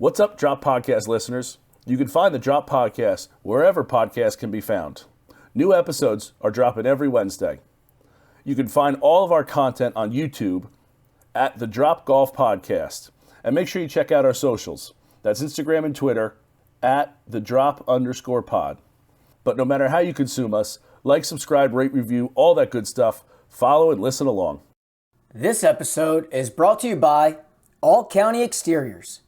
What's up, Drop Podcast listeners? You can find the Drop Podcast wherever podcasts can be found. New episodes are dropping every Wednesday. You can find all of our content on YouTube at the Drop Golf Podcast. And make sure you check out our socials. That's Instagram and Twitter at the Drop_pod. But no matter how you consume us, like, subscribe, rate, review, all that good stuff. Follow and listen along. This episode is brought to you by All County Exteriors.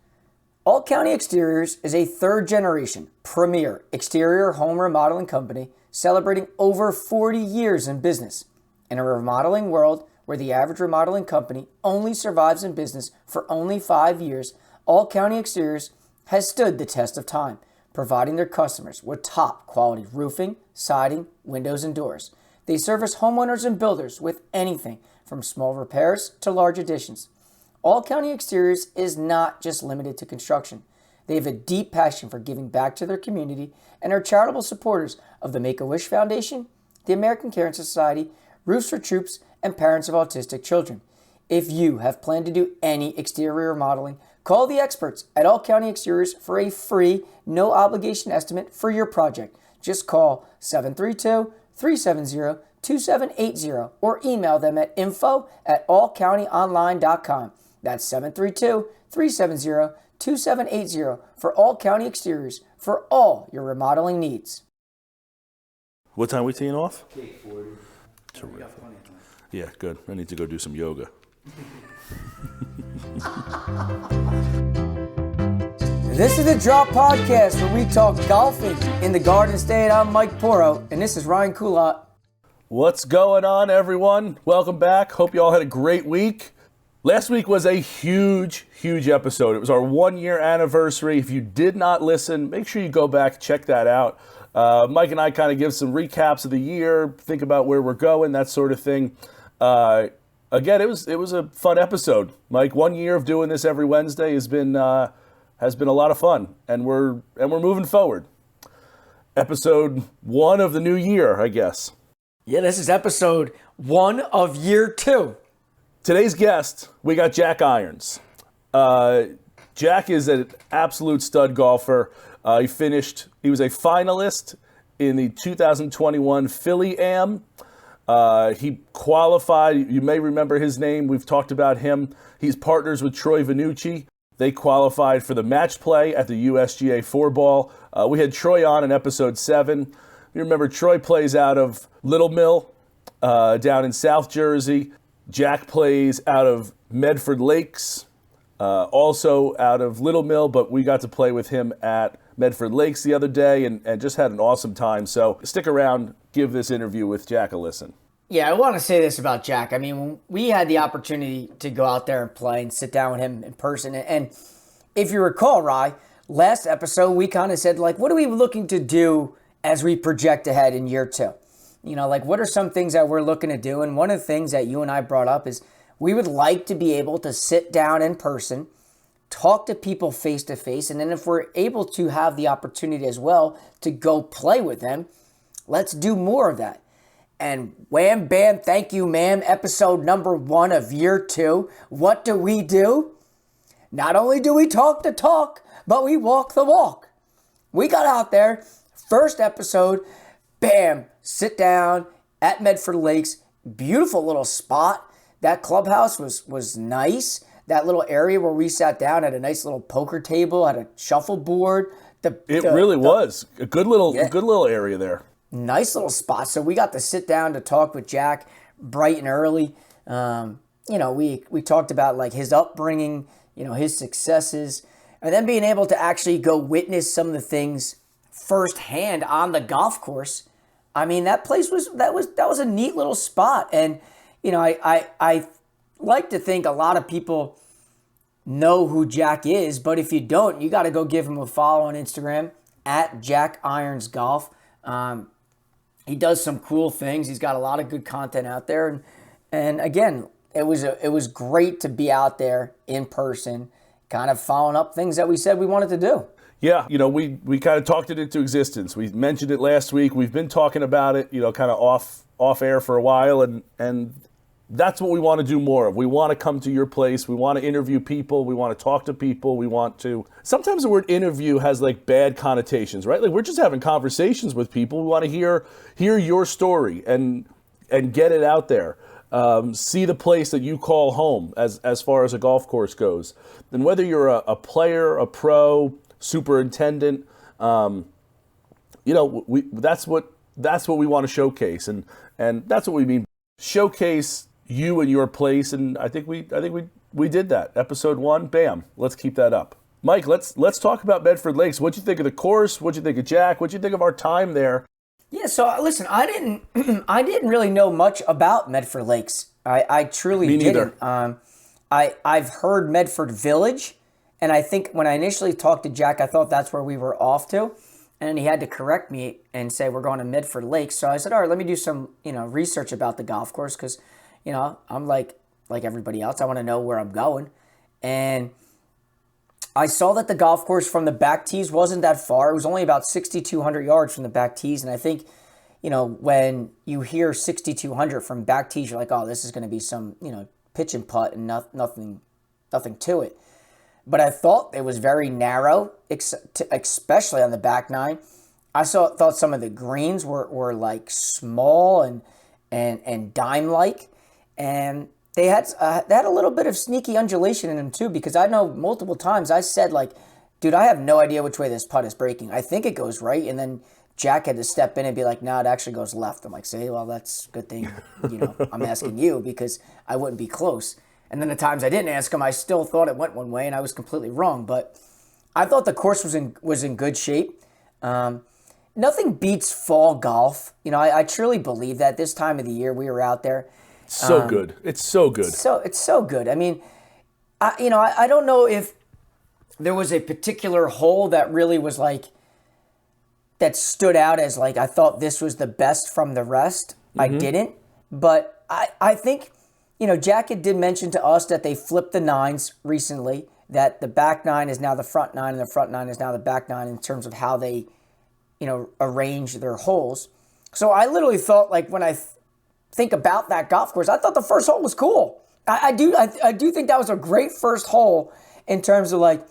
All County Exteriors is a third-generation, premier exterior home remodeling company celebrating over 40 years in business. In a remodeling world where the average remodeling company only survives in business for only 5 years, All County Exteriors has stood the test of time, providing their customers with top-quality roofing, siding, windows, and doors. They service homeowners and builders with anything from small repairs to large additions. All County Exteriors is not just limited to construction. They have a deep passion for giving back to their community and are charitable supporters of the Make-A-Wish Foundation, the American Cancer Society, Roofs for Troops, and Parents of Autistic Children. If you have planned to do any exterior remodeling, call the experts at All County Exteriors for a free, no-obligation estimate for your project. Just call 732-370-2780 or email them at info@allcountyonline.com. That's 732-370-2780 for All County Exteriors for all your remodeling needs. What time are we teeing off? 8:40. Terrific. Yeah, good. I need to go do some yoga. This is the Drop Podcast where we talk golfing in the Garden State. I'm Mike Porro, and this is Ryan Coulott. What's going on, everyone? Welcome back. Hope you all had a great week. Last week was a huge episode. It was our 1-year anniversary. If you did not listen, make sure you go back, check that out. Mike and I kind of give some recaps of the year, think about where we're going, that sort of thing. Again, it was a fun episode. Mike, 1 year of doing this every Wednesday has been a lot of fun, and we're moving forward. Episode 1 of the new year, I guess. Yeah, this is episode 1 of year 2. Today's guest, we got Jack Irons. Jack is an absolute stud golfer. He was a finalist in the 2021 Philly Am. He qualified, you may remember his name, we've talked about him. He's partners with Troy Vannucci. They qualified for the match play at the USGA Four-Ball. We had Troy on in episode 7. You remember Troy plays out of Little Mill down in South Jersey. Jack plays out of Medford Lakes, also out of Little Mill, but we got to play with him at Medford Lakes the other day and just had an awesome time. So stick around, give this interview with Jack a listen. Yeah, I want to say this about Jack. I mean, we had the opportunity to go out there and play and sit down with him in person. And if you recall, Rye, last episode we kind of said, like, what are we looking to do as we project ahead in year 2? You know, like, what are some things that we're looking to do? And one of the things that you and I brought up is we would like to be able to sit down in person, talk to people face to face, and then if we're able to have the opportunity as well to go play with them, let's do more of that. And wham, bam, thank you, ma'am, episode number 1 of year 2. What do? Not only do we talk the talk, but we walk the walk. We got out there, first episode, bam, sit down at Medford Lakes. Beautiful little spot. That clubhouse was nice. That little area where we sat down had a nice little poker table, had a shuffleboard. It really was a good little area there. Nice little spot. So we got to sit down to talk with Jack bright and early. We talked about like his upbringing, his successes, and then being able to actually go witness some of the things firsthand on the golf course. I mean, that place was a neat little spot. And, I like to think a lot of people know who Jack is, but if you don't, you got to go give him a follow on Instagram at Jack Irons Golf. He does some cool things. He's got a lot of good content out there. And again, it was great to be out there in person, kind of following up things that we said we wanted to do. Yeah, we kind of talked it into existence. We mentioned it last week. We've been talking about it, kind of off air for a while, and That's what we want to do more of. We want to come to your place. We want to interview people. We want to talk to people. We want to... Sometimes the word interview has like bad connotations, right? Like we're just having conversations with people. We want to hear your story and get it out there. See the place that you call home as far as a golf course goes. And whether you're a player, a pro, superintendent, that's what we want to showcase, and that's what we mean. Showcase you and your place, and I think we did that. Episode 1, bam. Let's keep that up. Mike, let's talk about Medford Lakes. What'd you think of the course? What'd you think of Jack? What'd you think of our time there? Yeah, so listen, I didn't really know much about Medford Lakes. I truly Me neither. didn't. I've heard Medford Village, and I think when I initially talked to Jack, I thought that's where we were off to, and he had to correct me and say we're going to Medford Lakes. So I said, all right, let me do some research about the golf course, because I'm like everybody else, I want to know where I'm going, and I saw that the golf course from the back tees wasn't that far. It was only about 6,200 yards from the back tees. And I think, when you hear 6,200 from back tees, you're like, oh, this is going to be some, pitch and putt and nothing to it. But I thought it was very narrow, especially on the back nine. I thought some of the greens were like small and dime-like. And they had a little bit of sneaky undulation in them too, because I know multiple times I said, like, dude, I have no idea which way this putt is breaking. I think it goes right, and then Jack had to step in and be like, no, it actually goes left. I'm like, say, well, that's a good thing, I'm asking you, because I wouldn't be close. And then the times I didn't ask him, I still thought it went one way, and I was completely wrong. But I thought the course was in good shape. Nothing beats fall golf. I truly believe that this time of the year we were out there. So good. It's so good. It's so good. I mean, I don't know if there was a particular hole that really was like, that stood out as like, I thought this was the best from the rest. Mm-hmm. I didn't. But I think, Jack did mention to us that they flipped the nines recently, that the back nine is now the front nine and the front nine is now the back nine in terms of how they, arrange their holes. So I literally thought, like, when I think about that golf course, I thought the first hole was cool. I do think that was a great first hole in terms of, like,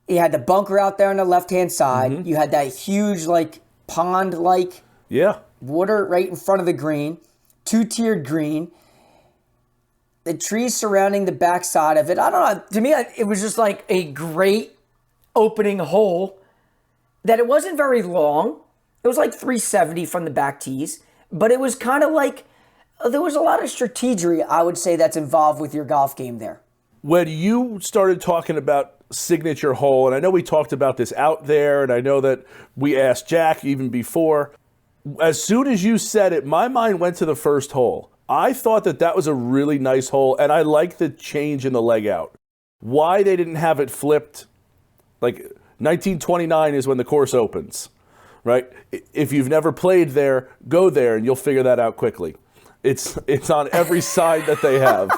you had the bunker out there on the left-hand side. Mm-hmm. You had that huge, like, pond-like water right in front of the green, two-tiered green, the trees surrounding the back side of it. I don't know. To me, it was just like a great opening hole that it wasn't very long. It was like 370 from the back tees. But it was kind of like, there was a lot of strategy, I would say, that's involved with your golf game there. When you started talking about signature hole, and I know we talked about this out there, and I know that we asked Jack even before, as soon as you said it, my mind went to the first hole. I thought that was a really nice hole, and I like the change in the leg out. Why they didn't have it flipped, like 1929 is when the course opens. Right? If you've never played there, go there and you'll figure that out quickly. It's on every side that they have.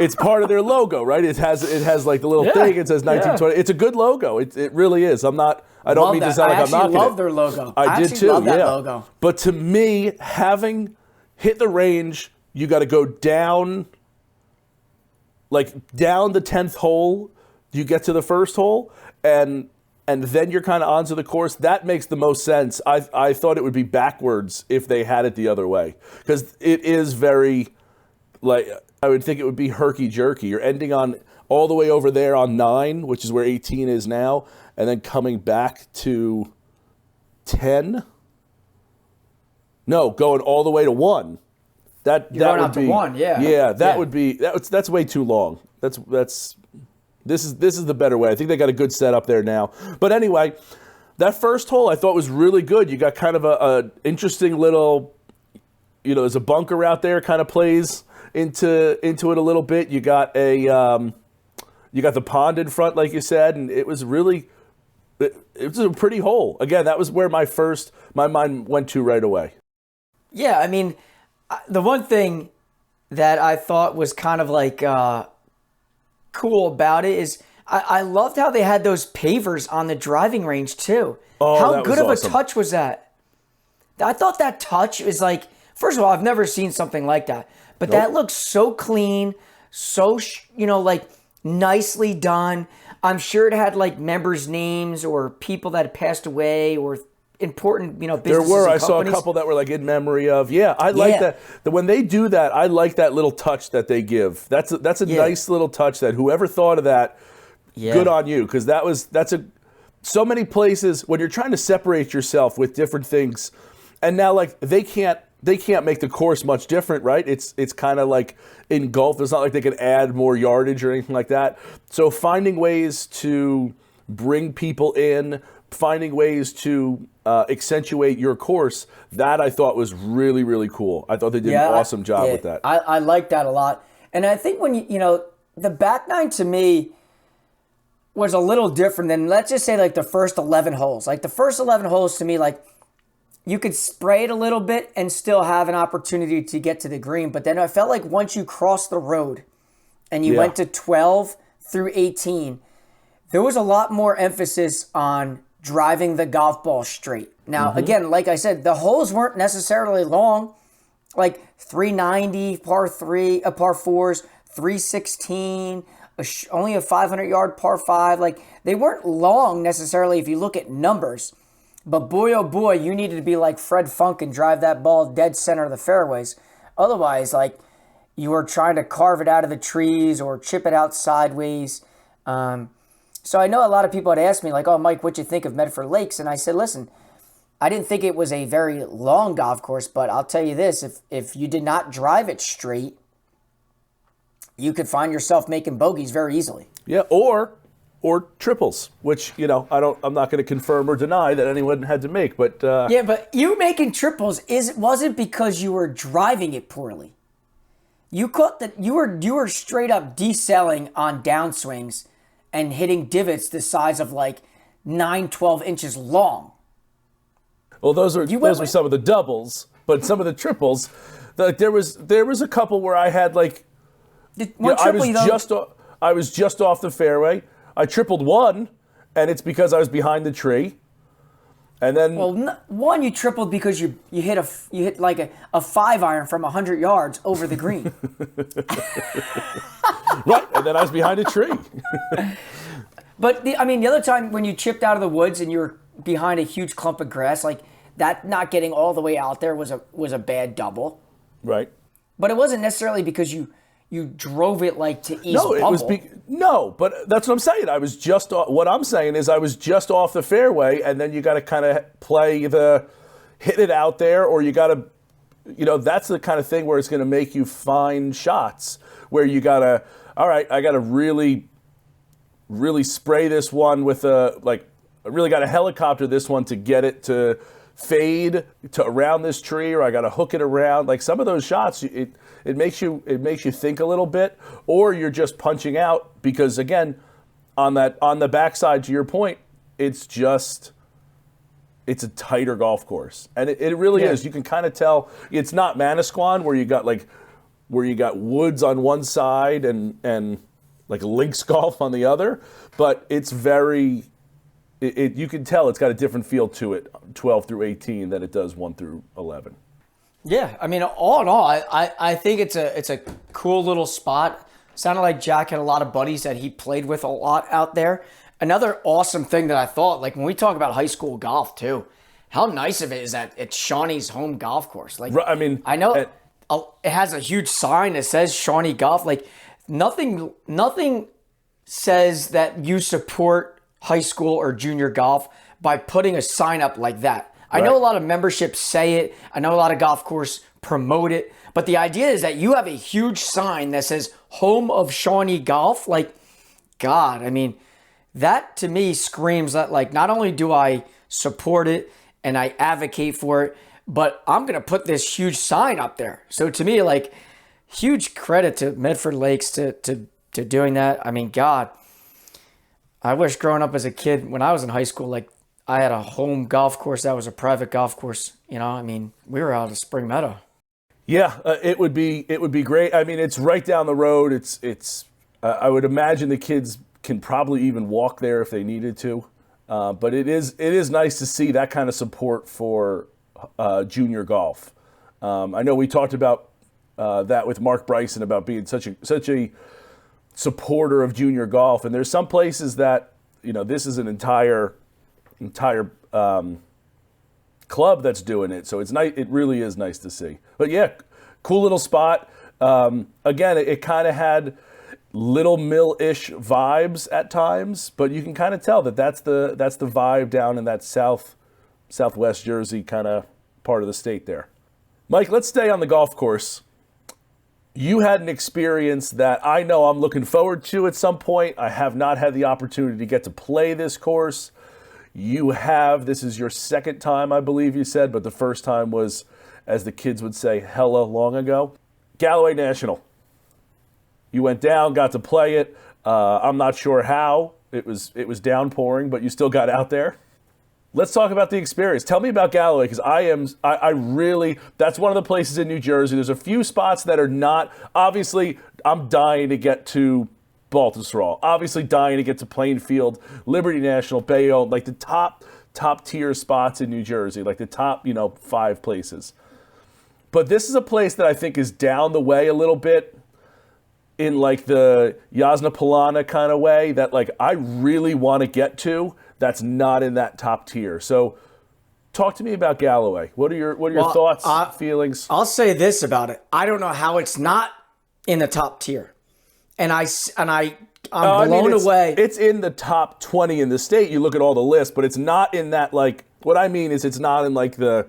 It's part of their logo, right? It has like the little thing. It says 1920. Yeah. It's a good logo. It really is. I don't mean to sound like I'm knocking it. I love their logo. I did too. Love that logo. But to me, having hit the range, you got to go down, like down the 10th hole. You get to the first hole, and then you're kind of onto the course. That makes the most sense. I thought it would be backwards if they had it the other way, because it is very, like, I would think it would be herky-jerky. You're ending on all the way over there on 9, which is where 18 is now, and then coming back to 10. No, going all the way to 1. That would be 1, yeah. Yeah, that would be that's way too long. This is the better way. I think they got a good setup there now. But anyway, that first hole I thought was really good. You got kind of a interesting little, there's a bunker out there, kind of plays into it a little bit. You got the pond in front, like you said, and it was a pretty hole. Again, that was where my mind went to right away. Yeah, I mean, the one thing that I thought was kind of like cool about it is I loved how they had those pavers on the driving range too. Oh, how that good was of awesome. A touch was that? I thought that touch is like, First of all, I've never seen something like that. But that looks so clean, so, like nicely done. I'm sure it had like members' names or people that had passed away or important, businesses There were. and I saw a companies. couple that were like in memory of. Yeah, I like that. When they do that, I like that little touch that they give. That's a nice little touch that whoever thought of that, good on you. Because so many places when you're trying to separate yourself with different things, and now like they can't make the course much different, right? It's kind of like in golf. It's not like they can add more yardage or anything like that. So finding ways to bring people in, finding ways to accentuate your course, that I thought was really, really cool. I thought they did an awesome job with that. I like that a lot. And I think when the back nine to me was a little different than, let's just say, like the first 11 holes. Like the first 11 holes to me, like you could spray it a little bit and still have an opportunity to get to the green. But then I felt like once you crossed the road and you went to 12 through 18, there was a lot more emphasis on driving the golf ball straight. Now, again, like I said, the holes weren't necessarily long, like 390 par 4s, 316, only a 500-yard par 5. Like, they weren't long necessarily if you look at numbers. But boy, oh boy, you needed to be like Fred Funk and drive that ball dead center of the fairways. Otherwise, like, you were trying to carve it out of the trees or chip it out sideways. So I know a lot of people had asked me, like, oh, Mike, what'd you think of Medford Lakes? And I said, listen, I didn't think it was a very long golf course, but I'll tell you this, if you did not drive it straight, you could find yourself making bogeys very easily. Yeah, or triples, which, I'm not going to confirm or deny that anyone had to make, but... Yeah, but you making triples wasn't because you were driving it poorly. You were straight up decelling on downswings and hitting divots the size of like 12 inches long. Well, those were some of the doubles, but some of the triples, like there was a couple where I had like I was just off the fairway. I tripled one, and it's because I was behind the tree. And then one you tripled because you hit like a 5-iron from 100 yards over the green. Right, and then I was behind a tree. But the other time when you chipped out of the woods and you were behind a huge clump of grass, like that, not getting all the way out there was a bad double. Right. But it wasn't necessarily because you drove it like to East No, Bumble. but that's what I'm saying. What I'm saying is I was just off the fairway, and then you got to kind of hit it out there, or you got to, that's the kind of thing where it's going to make you find shots where you got to, all right, I got to really, really spray this one with I really got to helicopter this one to get it to fade to around this tree, or I got to hook it around. Like some of those shots, it makes you think a little bit, or you're just punching out because again, on the backside, to your point, it's a tighter golf course, and it really is. You can kind of tell it's not Manasquan where you got woods on one side and like links golf on the other, but it's very. You can tell it's got a different feel to it, 12 through 18, than it does 1 through 11. Yeah, all in all, I think it's a cool little spot. Sounded like Jack had a lot of buddies that he played with a lot out there. Another awesome thing that I thought, like when we talk about high school golf too, how nice of it is that it's Shawnee's home golf course. Like, I know it has a huge sign that says Shawnee Golf. Like, nothing says that you support high school or junior golf by putting a sign up like that. I know a lot of memberships say it. I know a lot of golf course promote it. But the idea is that you have a huge sign that says home of Shawnee Golf. Like, God, that to me screams that, like, not only do I support it and I advocate for it, but I'm going to put this huge sign up there. So to me, like, huge credit to Medford Lakes to doing that. God, I wish growing up as a kid, when I was in high school, like, I had a home golf course that was a private golf course. We were out of Spring Meadow. Yeah, it would be great. It's right down the road. It's I would imagine the kids can probably even walk there if they needed to. But it is nice to see that kind of support for junior golf. I know we talked about that with Mark Bryson about being such a supporter of junior golf, and there's some places that this is an entire club that's doing it. So it's nice. It really is nice to see. But yeah, cool little spot. Again, it kind of had Little Mill-ish vibes at times, but you can kind of tell that's the vibe down in that southwest Jersey kind of part of the state there. Mike, let's stay on the golf course. You had an experience that I know I'm looking forward to at some point. I have not had the opportunity to get to play this course. You have. This is your second time, I believe you said, but the first time was, as the kids would say, hella long ago. Galloway National. You went down, got to play it. I'm not sure how. It was downpouring, but you still got out there. Let's talk about the experience. Tell me about Galloway, because I really, that's one of the places in New Jersey. There's a few spots that are not, obviously, I'm dying to get to Baltusrol. Obviously dying to get to Plainfield, Liberty National, Bayonne, like the top tier spots in New Jersey, like the top, 5 places. But this is a place that I think is down the way a little bit in like the Jasna Polana kind of way that like I really want to get to. That's not in that top tier. So talk to me about Galloway. What are your thoughts, feelings? I'll say this about it. I don't know how it's not in the top tier. And I'm blown away. It's in the top 20 in the state. You look at all the lists, but it's not in that, like, what I mean is it's not in like they're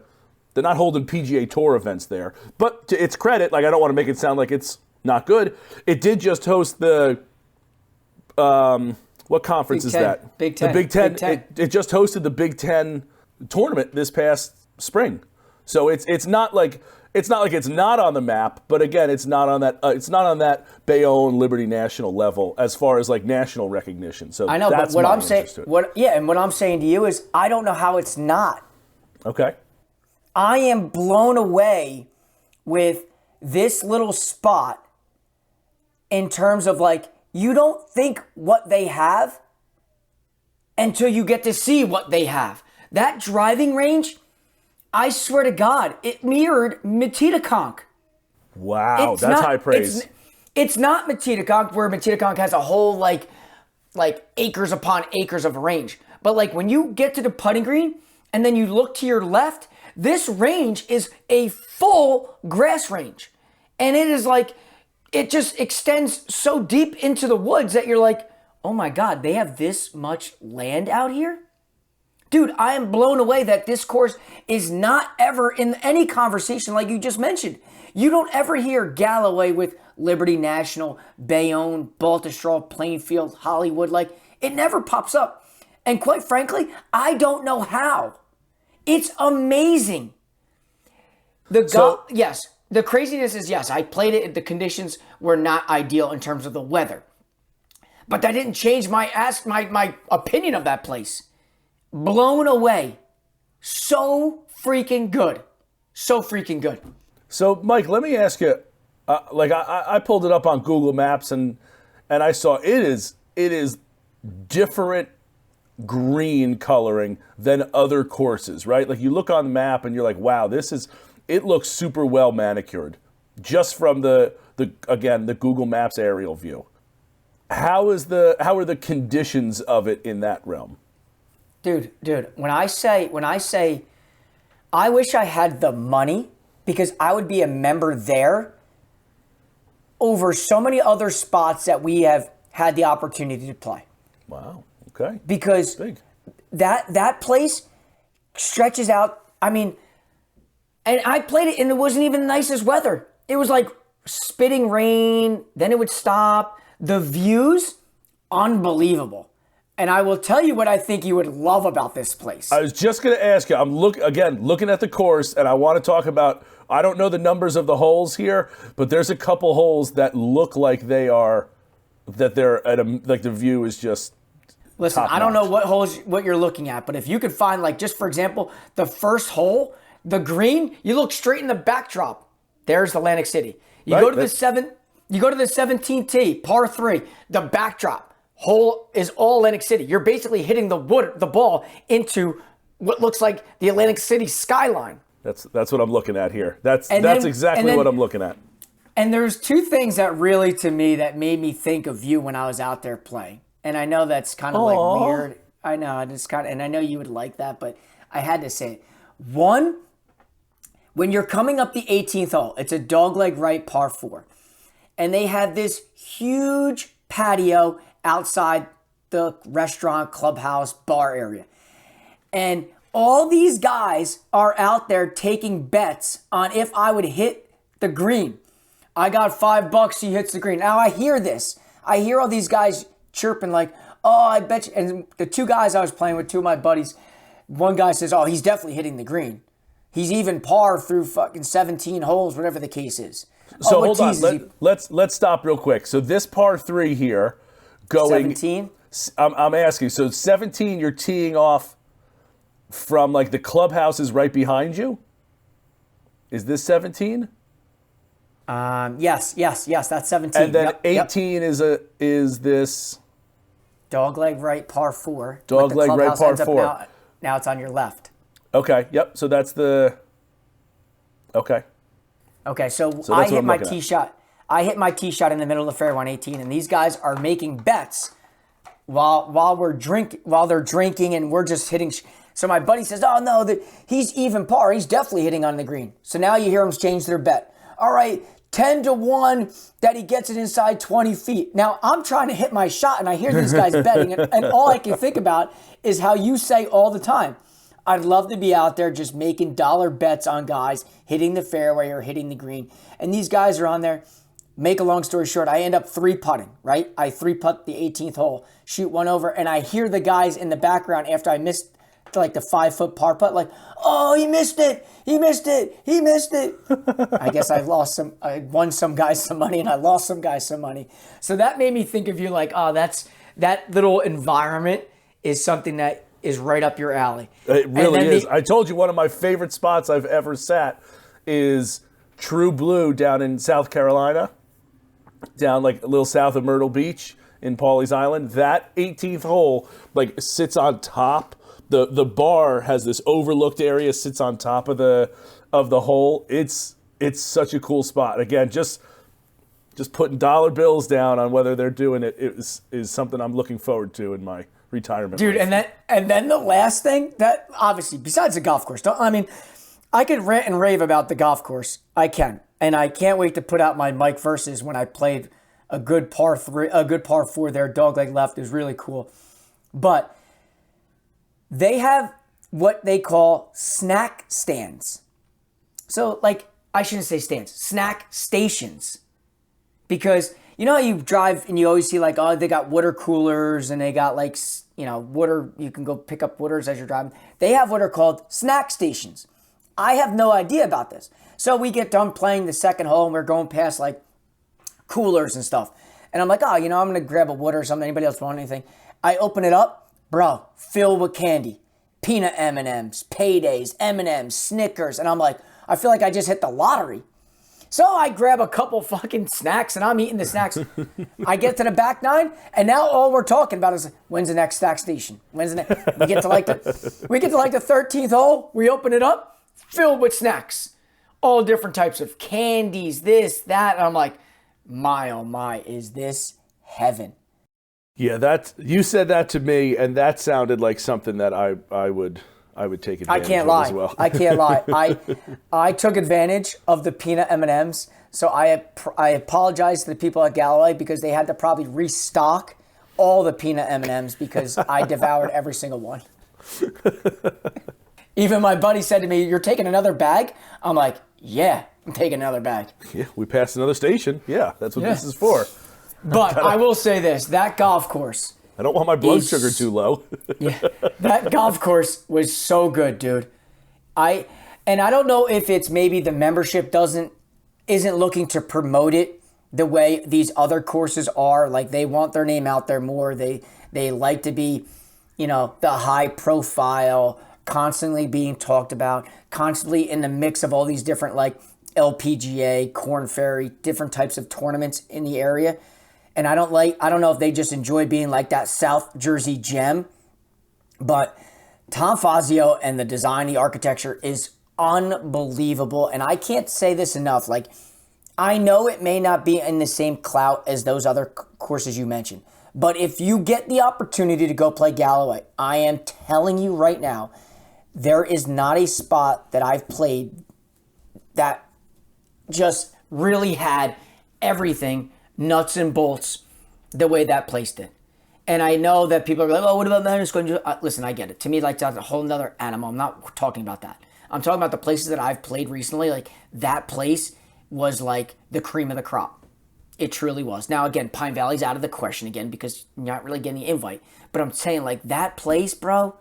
not holding PGA Tour events there. But to its credit, like I don't want to make it sound like it's not good. It did just host the what conference is that? Big Ten. The Big Ten. It just hosted the Big Ten tournament this past spring. So it's not like it's not on the map, but again, it's not on that Bayonne Liberty National level as far as like national recognition. So I know, that's but what my I'm saying, interest to it. what I'm saying to you is I don't know how it's not. Okay. I am blown away with this little spot in terms of like, you don't think what they have until you get to see what they have. That driving range, I swear to God, it mirrored Metitaconk. Wow, that's high praise. It's not Metitaconk where Metitaconk has a whole like acres upon acres of range. But like when you get to the putting green and then you look to your left, this range is a full grass range. And it is like, it just extends so deep into the woods that you're like, oh my God, they have this much land out here? Dude, I am blown away that this course is not ever in any conversation like you just mentioned. You don't ever hear Galloway with Liberty National, Bayonne, Baltusrol, Plainfield, Hollywood. Like, it never pops up. And quite frankly, I don't know how. It's amazing. Yes. The craziness is, yes, I played it. The conditions were not ideal in terms of the weather. But that didn't change my opinion of that place. Blown away. So freaking good. So freaking good. So, Mike, let me ask you, I pulled it up on Google Maps and I saw it is different green coloring than other courses, right? Like you look on the map and you're like, wow, it looks super well manicured just from the Google Maps aerial view. How are the conditions of it in that realm? Dude, when I say I wish I had the money because I would be a member there over so many other spots that we have had the opportunity to play. Wow. Okay. Because that place stretches out, I mean, and I played it and it wasn't even the nicest weather. It was like spitting rain, then it would stop. The views, unbelievable. And I will tell you what I think you would love about this place. I was just going to ask you, I'm looking at the course, and I want to talk about, I don't know the numbers of the holes here, but there's a couple holes that look like they're like the view is just Listen, I don't know what you're looking at, but if you could find, like, just for example, the first hole, the green, you look straight in the backdrop. There's Atlantic City. You go to the 17th tee, par 3, the backdrop. Hole is all Atlantic City. You're basically hitting the ball into what looks like the Atlantic City skyline. That's what I'm looking at here. That's then- exactly what I'm looking at. And there's two things that really, to me, that made me think of you when I was out there playing. And I know that's kind of like weird. I know, and I know you would like that, but I had to say it. One, when you're coming up the 18th hole, it's a dogleg right par 4. And they have this huge patio outside the restaurant, clubhouse, bar area. And all these guys are out there taking bets on if I would hit the green. I got $5, he hits the green. Now I hear this. I hear all these guys chirping like, oh, I bet you. And the two guys I was playing with, two of my buddies, one guy says, oh, he's definitely hitting the green. He's even par through fucking 17 holes, whatever the case is. So hold on. Let's stop real quick. So this par 3 here going 17? I'm asking. So 17, you're teeing off from like the clubhouse is right behind you? Is this 17? Yes, that's 17. And then 18 is this dogleg right par 4. Dogleg right par 4. Now it's on your left. Okay, yep. So that's the Okay, so I hit my tee shot. I hit my tee shot in the middle of the fairway on 18, and these guys are making bets while they're drinking, and we're just hitting. So my buddy says, "Oh no, he's even par. He's definitely hitting on the green." So now you hear them change their bet. All right, 10-1 that he gets it inside 20 feet. Now I'm trying to hit my shot, and I hear these guys betting, and all I can think about is how you say all the time, I'd love to be out there just making dollar bets on guys hitting the fairway or hitting the green. And these guys are on there. Make a long story short, I end up 3-putting, right? I 3-putt the 18th hole, shoot one over, and I hear the guys in the background after I missed like the 5-foot par putt, like, oh, he missed it. I guess I won some guys some money and I lost some guys some money. So that made me think of you like, oh, that little environment is something that is right up your alley. It really is. I told you one of my favorite spots I've ever sat is True Blue down in South Carolina, down like a little south of Myrtle Beach in Pawleys Island. That 18th hole like sits on top. The bar has this overlooked area, sits on top of the hole. It's such a cool spot. Again, just putting dollar bills down on whether they're doing it is something I'm looking forward to in my retirement. Dude, life. and then the last thing that obviously besides the golf course, I could rant and rave about the golf course. I can, and I can't wait to put out my Mike versus when I played a good par 4 there, dogleg left. It was really cool, but they have what they call snack stands. So, like, I shouldn't say stands, snack stations. Because you know how you drive and you always see like, oh, they got water coolers and they got like, water, you can go pick up waters as you're driving. They have what are called snack stations. I have no idea about this. So we get done playing the second hole and we're going past like coolers and stuff. And I'm like, oh, I'm going to grab a water or something. Anybody else want anything? I open it up. Bro, filled with candy, peanut M&Ms, paydays, M&Ms, Snickers. And I'm like, I feel like I just hit the lottery. So I grab a couple fucking snacks and I'm eating the snacks. I get to the back nine and now all we're talking about is when's the next snack station? When's the next? We get to like the 13th hole. We open it up, filled with snacks, all different types of candies, this, that. And I'm like, my, oh my, is this heaven? Yeah, you said that to me, and that sounded like something that I would take advantage of as well. I can't lie. I took advantage of the peanut M&Ms, so I apologize to the people at Galloway because they had to probably restock all the peanut M&Ms because I devoured every single one. Even my buddy said to me, "You're taking another bag?" I'm like, "Yeah, I'm taking another bag." Yeah, we passed another station. Yeah, that's what this is for. But I will say this, that golf course. I don't want my blood sugar too low. Yeah, that golf course was so good, dude. I don't know if it's maybe the membership isn't looking to promote it the way these other courses are. Like they want their name out there more. They like to be, the high profile, constantly being talked about, constantly in the mix of all these different like LPGA, Korn Ferry, different types of tournaments in the area. And I don't know if they just enjoy being like that South Jersey gem, but Tom Fazio and the design, the architecture is unbelievable. And I can't say this enough. Like, I know it may not be in the same clout as those other courses you mentioned, but if you get the opportunity to go play Galloway, I am telling you right now, there is not a spot that I've played that just really had everything nuts and bolts the way that place did. And I know that people are like, oh, what about Madness going to listen, I get it. To me, like, that's a whole nother animal. I'm not talking about that. I'm talking about the places that I've played recently. Like, that place was like the cream of the crop. It truly was. Now, again, Pine Valley's out of the question again because you're not really getting the invite. But I'm saying, like, that place, bro,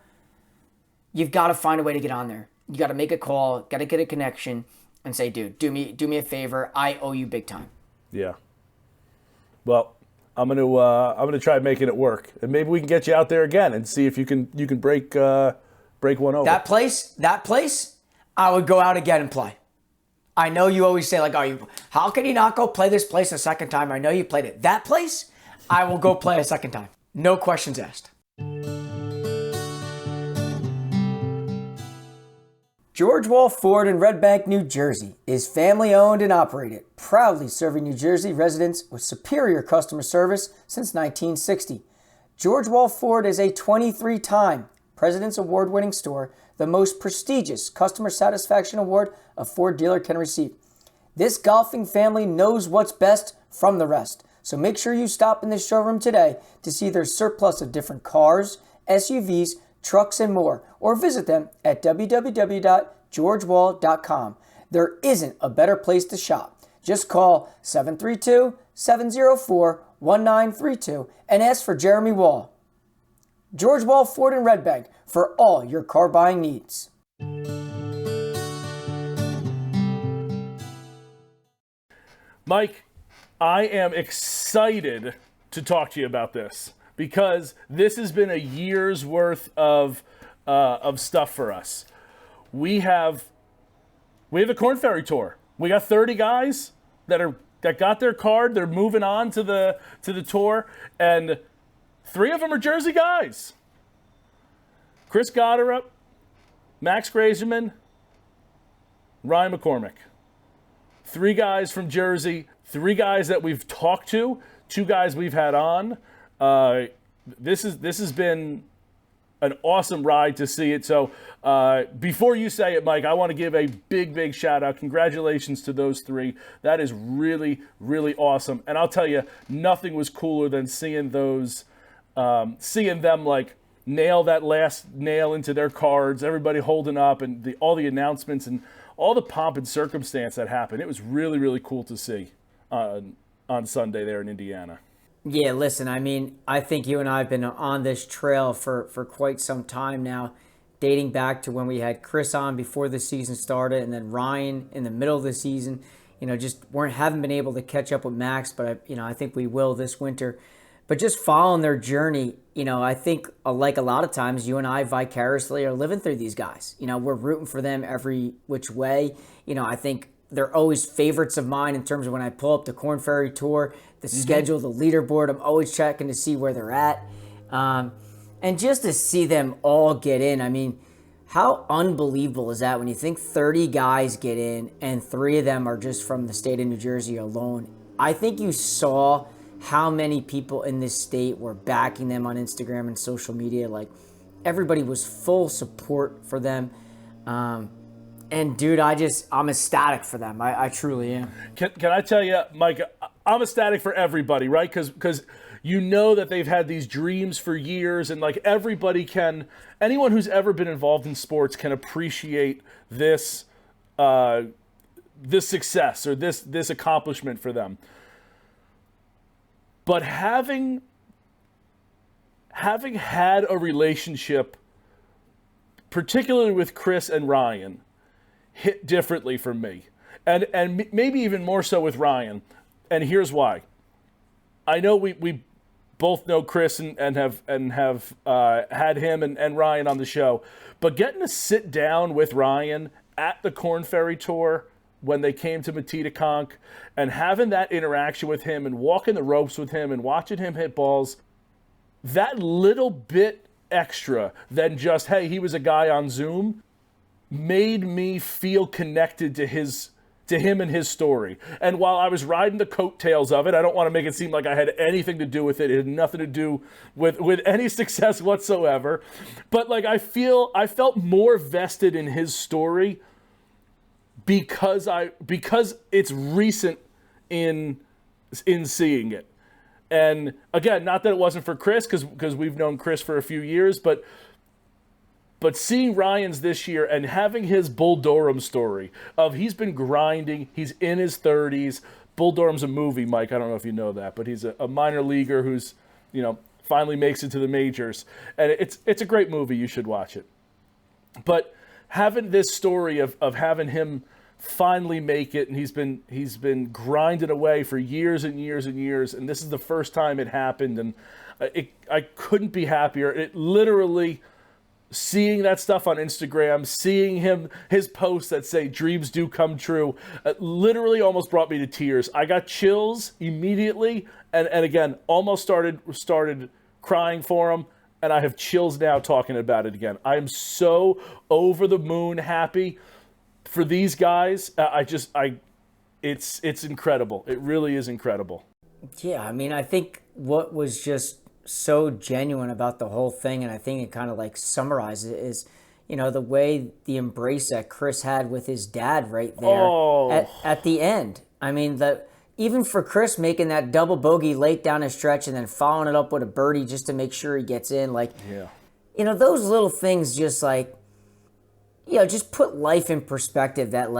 you've got to find a way to get on there. You got to make a call, got to get a connection, and say, dude, do me a favor. I owe you big time. Yeah. Well, I'm gonna try making it work, and maybe we can get you out there again and see if you can break one over. That place, I would go out again and play. I know you always say, like, how can you not go play this place a second time? I know you played it. That place, I will go play a second time. No questions asked. George Wall Ford in Red Bank, New Jersey is family owned and operated, proudly serving New Jersey residents with superior customer service since 1960. George Wall Ford is a 23-time President's Award-winning store, the most prestigious customer satisfaction award a Ford dealer can receive. This golfing family knows what's best from the rest, so make sure you stop in this showroom today to see their surplus of different cars, SUVs, trucks, and more, or visit them at www.georgewall.com. There isn't a better place to shop. Just call 732-704-1932 and ask for Jeremy Wall. George Wall Ford in Red Bank for all your car buying needs. Mike, I am excited to talk to you about this because this has been a year's worth of stuff for us. We have a Korn Ferry Tour. We got 30 guys that got their card. They're moving on to the tour, and 3 of them are Jersey guys. Chris Goddard, Max Grazerman, Ryan McCormick. 3 guys from Jersey, 3 guys that we've talked to, 2 guys we've had on. This has been an awesome ride to see it. So before you say it, Mike, I want to give a big shout out. Congratulations to those 3. That is really, really awesome. And I'll tell you, nothing was cooler than seeing them like nail that last nail into their cards, everybody holding up, and all the announcements and all the pomp and circumstance that happened. It was really, really cool to see on Sunday there in Indiana. Yeah, listen, I mean, I think you and I have been on this trail for quite some time now, dating back to when we had Chris on before the season started, and then Ryan in the middle of the season. Just haven't been able to catch up with Max, but I think we will this winter. But just following their journey, I think like a lot of times you and I vicariously are living through these guys. We're rooting for them every which way. I think they're always favorites of mine in terms of when I pull up the Korn Ferry Tour, the schedule, the leaderboard. I'm always checking to see where they're at. And just to see them all get in, I mean, how unbelievable is that when you think 30 guys get in and 3 of them are just from the state of New Jersey alone? I think you saw how many people in this state were backing them on Instagram and social media. Like, everybody was full support for them. And dude, I'm ecstatic for them. I truly am. Can I tell you, Mike, I'm ecstatic for everybody, right? Because that they've had these dreams for years, and like anyone who's ever been involved in sports can appreciate this success or this accomplishment for them. But having had a relationship, particularly with Chris and Ryan, hit differently for me, and maybe even more so with Ryan. And here's why. I know we both know Chris and have had him and Ryan on the show, but getting to sit down with Ryan at the Korn Ferry Tour when they came to Matitaconk and having that interaction with him and walking the ropes with him and watching him hit balls, that little bit extra than just, hey, he was a guy on Zoom, made me feel connected to him and his story. And while I was riding the coattails of it, I don't want to make it seem like I had anything to do with it. It had nothing to do with any success whatsoever. But like I felt more vested in his story because it's recent in seeing it. And again, not that it wasn't for Chris, because we've known Chris for a few years, but seeing Ryan's this year and having his Bull Durham story of he's been grinding, he's in his 30s. Bull Durham's a movie, Mike. I don't know if you know that, but he's a minor leaguer who's, finally makes it to the majors. And it's a great movie. You should watch it. But having this story of having him finally make it, and he's been grinding away for years and years and years, and this is the first time it happened, and I couldn't be happier. It literally, seeing that stuff on Instagram, seeing his posts that say dreams do come true, literally almost brought me to tears. I got chills immediately, and again almost started crying for him, and I have chills now talking about it again. I am so over the moon happy for these guys. It's incredible. It really is incredible. Yeah, I mean, I think what was just so genuine about the whole thing, and I think it kind of like summarizes it, is, the way the embrace that Chris had with his dad right there at the end. I mean, even for Chris making that double bogey late down the stretch and then following it up with a birdie just to make sure he gets in, those little things just just put life in perspective, that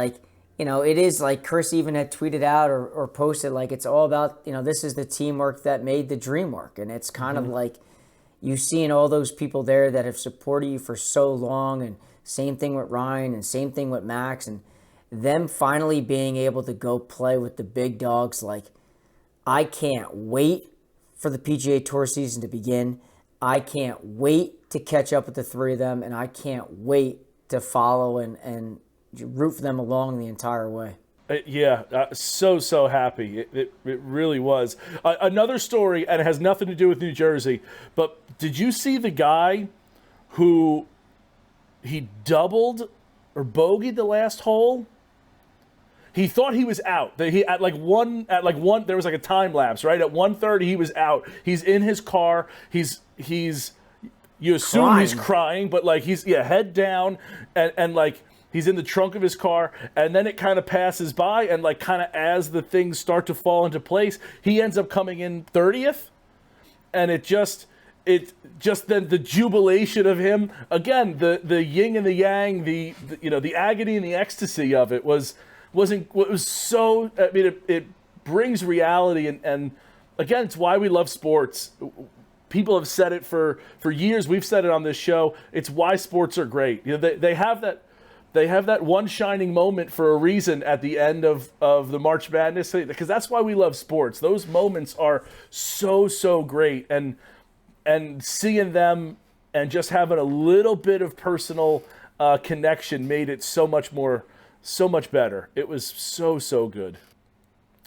it is like Chris even had tweeted out or posted, it's all about, this is the teamwork that made the dream work. And it's kind of like you seeing all those people there that have supported you for so long, and same thing with Ryan and same thing with Max, and them finally being able to go play with the big dogs. I can't wait for the PGA Tour season to begin. I can't wait to catch up with the three of them, and I can't wait to follow and root for them along the entire way. So happy. It really was. Another story, and it has nothing to do with New Jersey, but did you see the guy who he doubled or bogeyed the last hole? He thought he was out. At one there was a time lapse, right? At 1:30 he was out. He's in his car. He's you assume crying. He's crying, but he's head down, and he's in the trunk of his car, and then it kind of passes by, and kind of as the things start to fall into place, he ends up coming in 30th, and it just then the jubilation of him again, the yin and the yang, the agony and the ecstasy of it was so. I mean, it brings reality, and again, it's why we love sports. People have said it for years. We've said it on this show. It's why sports are great. They have that one shining moment for a reason at the end of the March Madness, because that's why we love sports. Those moments are so great, and seeing them and just having a little bit of personal connection made it so much better. It was so good.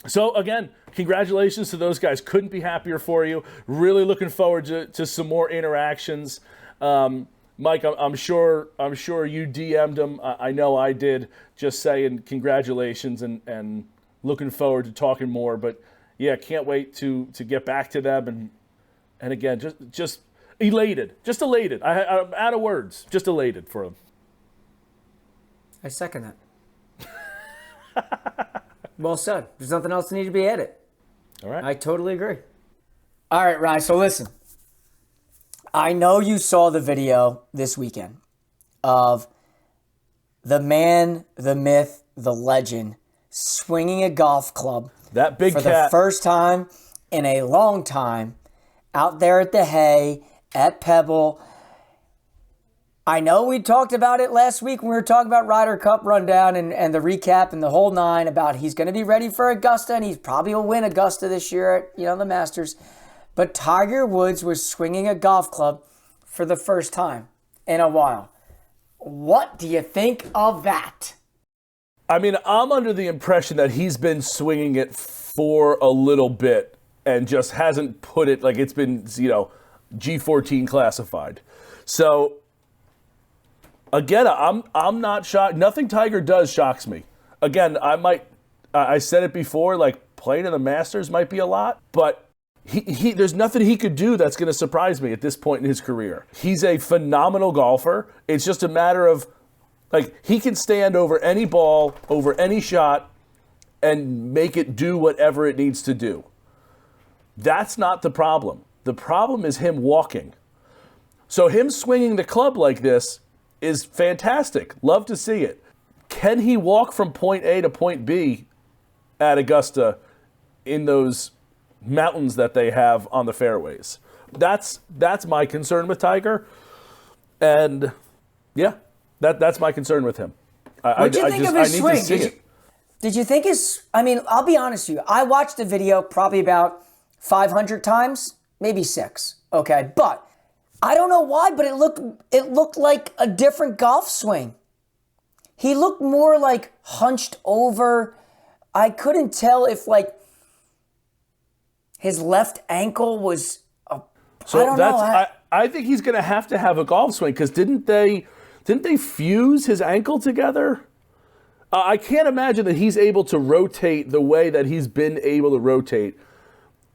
So again, congratulations to those guys. Couldn't be happier for you. Really looking forward to some more interactions. Mike, I'm sure you DM'd them. I know I did, just saying congratulations and looking forward to talking more. But yeah, can't wait to get back to them and again, just elated. I'm out of words. Just elated for them. I second that. Well said. There's nothing else that needs to be added. All right. I totally agree. All right, Ryan. So listen, I know you saw the video this weekend of the man, the myth, the legend swinging a golf club. That big for cat. The first time in a long time out there at the Hay, at Pebble. I know we talked about it last week when we were talking about Ryder Cup rundown and the recap and the whole nine about he's going to be ready for Augusta, and he probably will win Augusta this year at the Masters. But Tiger Woods was swinging a golf club for the first time in a while. What do you think of that? I mean, I'm under the impression that he's been swinging it for a little bit and just hasn't put it it's been, G14 classified. So Again, I'm not shocked. Nothing Tiger does shocks me. Again, I said it before, like playing in the Masters might be a lot, but there's nothing he could do that's going to surprise me at this point in his career. He's a phenomenal golfer. It's just a matter of, like, he can stand over any ball, over any shot, and make it do whatever it needs to do. That's not the problem. The problem is him walking. So him swinging the club like this is fantastic. Love to see it. Can he walk from point A to point B at Augusta in those mountains that they have on the fairways? That's my concern with Tiger. And yeah, that's my concern with him. What did you think of his swing? Did you think I'll be honest with you. I watched the video probably about 500 times, maybe 6. Okay. But I don't know why, but it looked like a different golf swing. He looked more like hunched over. I couldn't tell if like his left ankle was I don't know. I think he's going to have a golf swing, because didn't they fuse his ankle together? I can't imagine that he's able to rotate the way that he's been able to rotate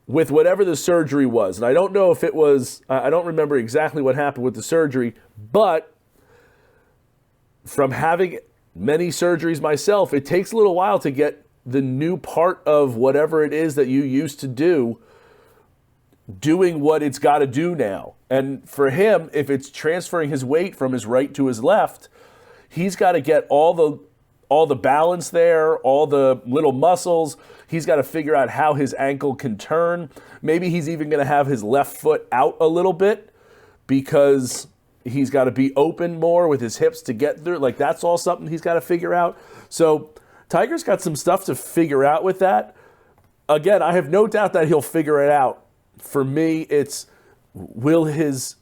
with whatever the surgery was. And I don't know if it was, I don't remember exactly what happened with the surgery, but from having many surgeries myself, it takes a little while to get the new part of whatever it is that you used to do doing what it's got to do now. And for him, if it's transferring his weight from his right to his left, he's got to get all the balance there, all the little muscles. He's got to figure out how his ankle can turn. Maybe he's even going to have his left foot out a little bit because he's got to be open more with his hips to get through. Like, that's all something he's got to figure out. So Tiger's got some stuff to figure out with that. Again, I have no doubt that he'll figure it out. For me, it's, will his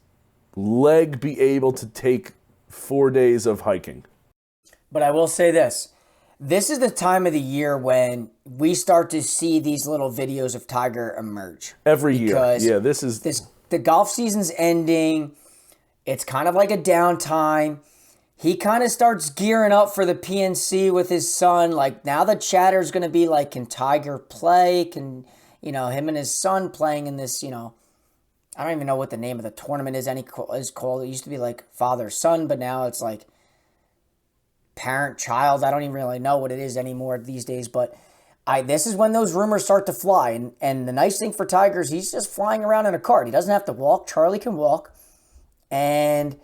leg be able to take 4 days of hiking? But I will say this. This is the time of the year when we start to see these little videos of Tiger emerge. Every year. Yeah, the golf season's ending. It's kind of like a downtime. He kind of starts gearing up for the PNC with his son. Like, now the chatter's going to be like, can Tiger play? Can, him and his son playing in this, I don't even know what the name of the tournament is called. It used to be like father-son, but now it's like parent-child. I don't even really know what it is anymore these days, but this is when those rumors start to fly. And the nice thing for Tiger is he's just flying around in a cart. He doesn't have to walk. Charlie can walk. And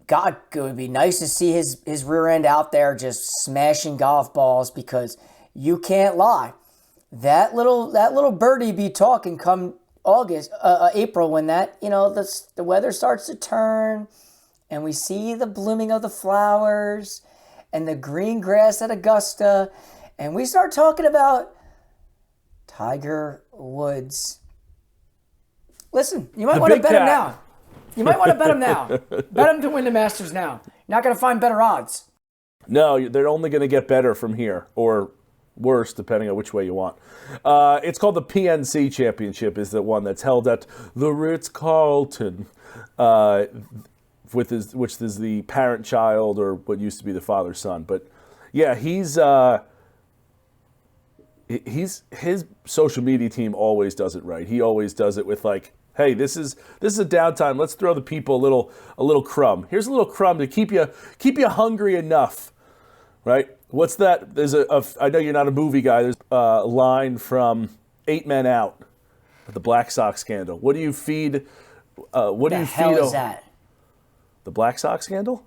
God, it would be nice to see his rear end out there just smashing golf balls, because you can't lie. That little birdie be talking come April, when the weather starts to turn and we see the blooming of the flowers and the green grass at Augusta, and we start talking about Tiger Woods. Listen, you might want to bet him now. You might want to bet him now. Bet him to win the Masters now. You're not going to find better odds. No, they're only going to get better from here, or worse, depending on which way you want. It's called the PNC Championship, is the one that's held at the Ritz-Carlton, which is the parent-child, or what used to be the father-son. But yeah, his social media team always does it right. He always does it with, like, hey, this is a downtime. Let's throw the people a little crumb. Here's a little crumb to keep you hungry enough, right? What's that? There's I know you're not a movie guy. There's a line from 8 Men Out, the Black Sox scandal. What do you feed? What do you feed? What the hell is that? The Black Sox scandal?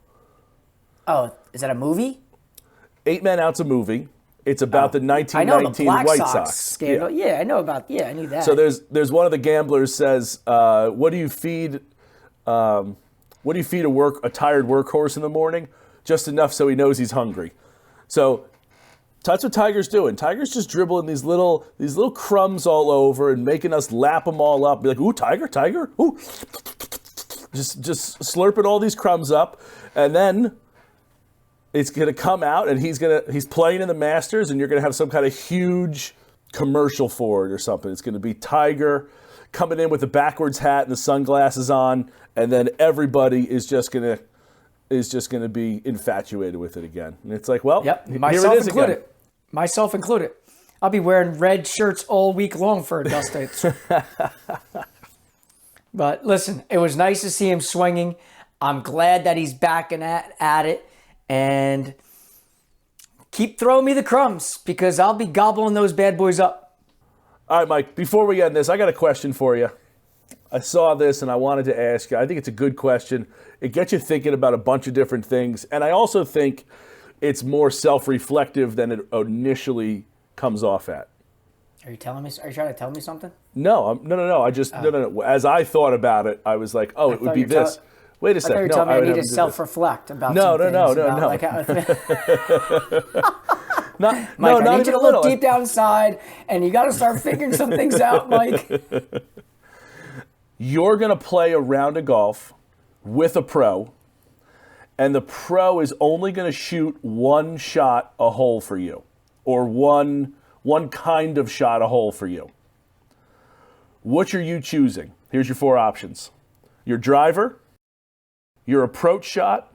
Oh, is that a movie? 8 Men Out's a movie. It's about the 1919 White Sox scandal. Yeah, I know about. Yeah, I knew that. So there's one of the gamblers says, "What do you feed? What do you feed a tired workhorse in the morning? Just enough so he knows he's hungry." So that's what Tiger's doing. Tiger's just dribbling these little crumbs all over and making us lap them all up. Be like, "Ooh, Tiger, ooh!" Just slurping all these crumbs up, and then it's going to come out, and he's playing in the Masters, and you're going to have some kind of huge commercial for it or something. It's going to be Tiger coming in with the backwards hat and the sunglasses on, and then everybody is just going to is just going to be infatuated with it again. And it's like, well, Yep, here myself it is included. again. Myself included. I'll be wearing red shirts all week long for Augusta. But listen, it was nice to see him swinging. I'm glad that he's back and at it. And keep throwing me the crumbs because I'll be gobbling those bad boys up. All right, Mike, before we end this, I got a question for you. I saw this and I wanted to ask you. I think it's a good question. It gets you thinking about a bunch of different things. And I also think it's more self-reflective than it initially comes off at. Are you telling me? Are you trying to tell me something? No. I just, no. As I thought about it, I was like, oh, it would be this. Wait a second. I thought you were telling me I need to self-reflect about some things. No. Like how, Mike, I not need you to look deep down inside, and you got to start figuring some things out, Mike. You're going to play a round of golf with a pro, and the pro is only going to shoot one shot a hole for you, or one kind of shot a hole for you. Which are you choosing? Here's your 4 options. Your driver, your approach shot,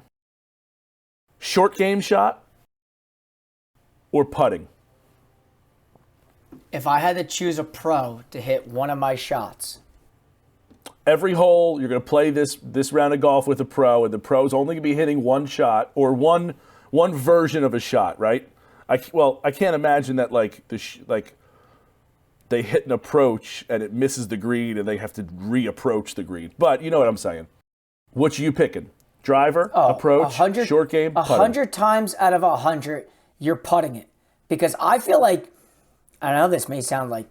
short game shot, or putting. If I had to choose a pro to hit one of my shots. Every hole, you're going to play this round of golf with a pro, and the pro's only going to be hitting one shot or one version of a shot, right? I can't imagine that they hit an approach and it misses the green and they have to reapproach the green. But you know what I'm saying. Which are you picking? Driver, approach, short game, putting? 100 times out of 100, you're putting it. Because I feel like, I know this may sound like,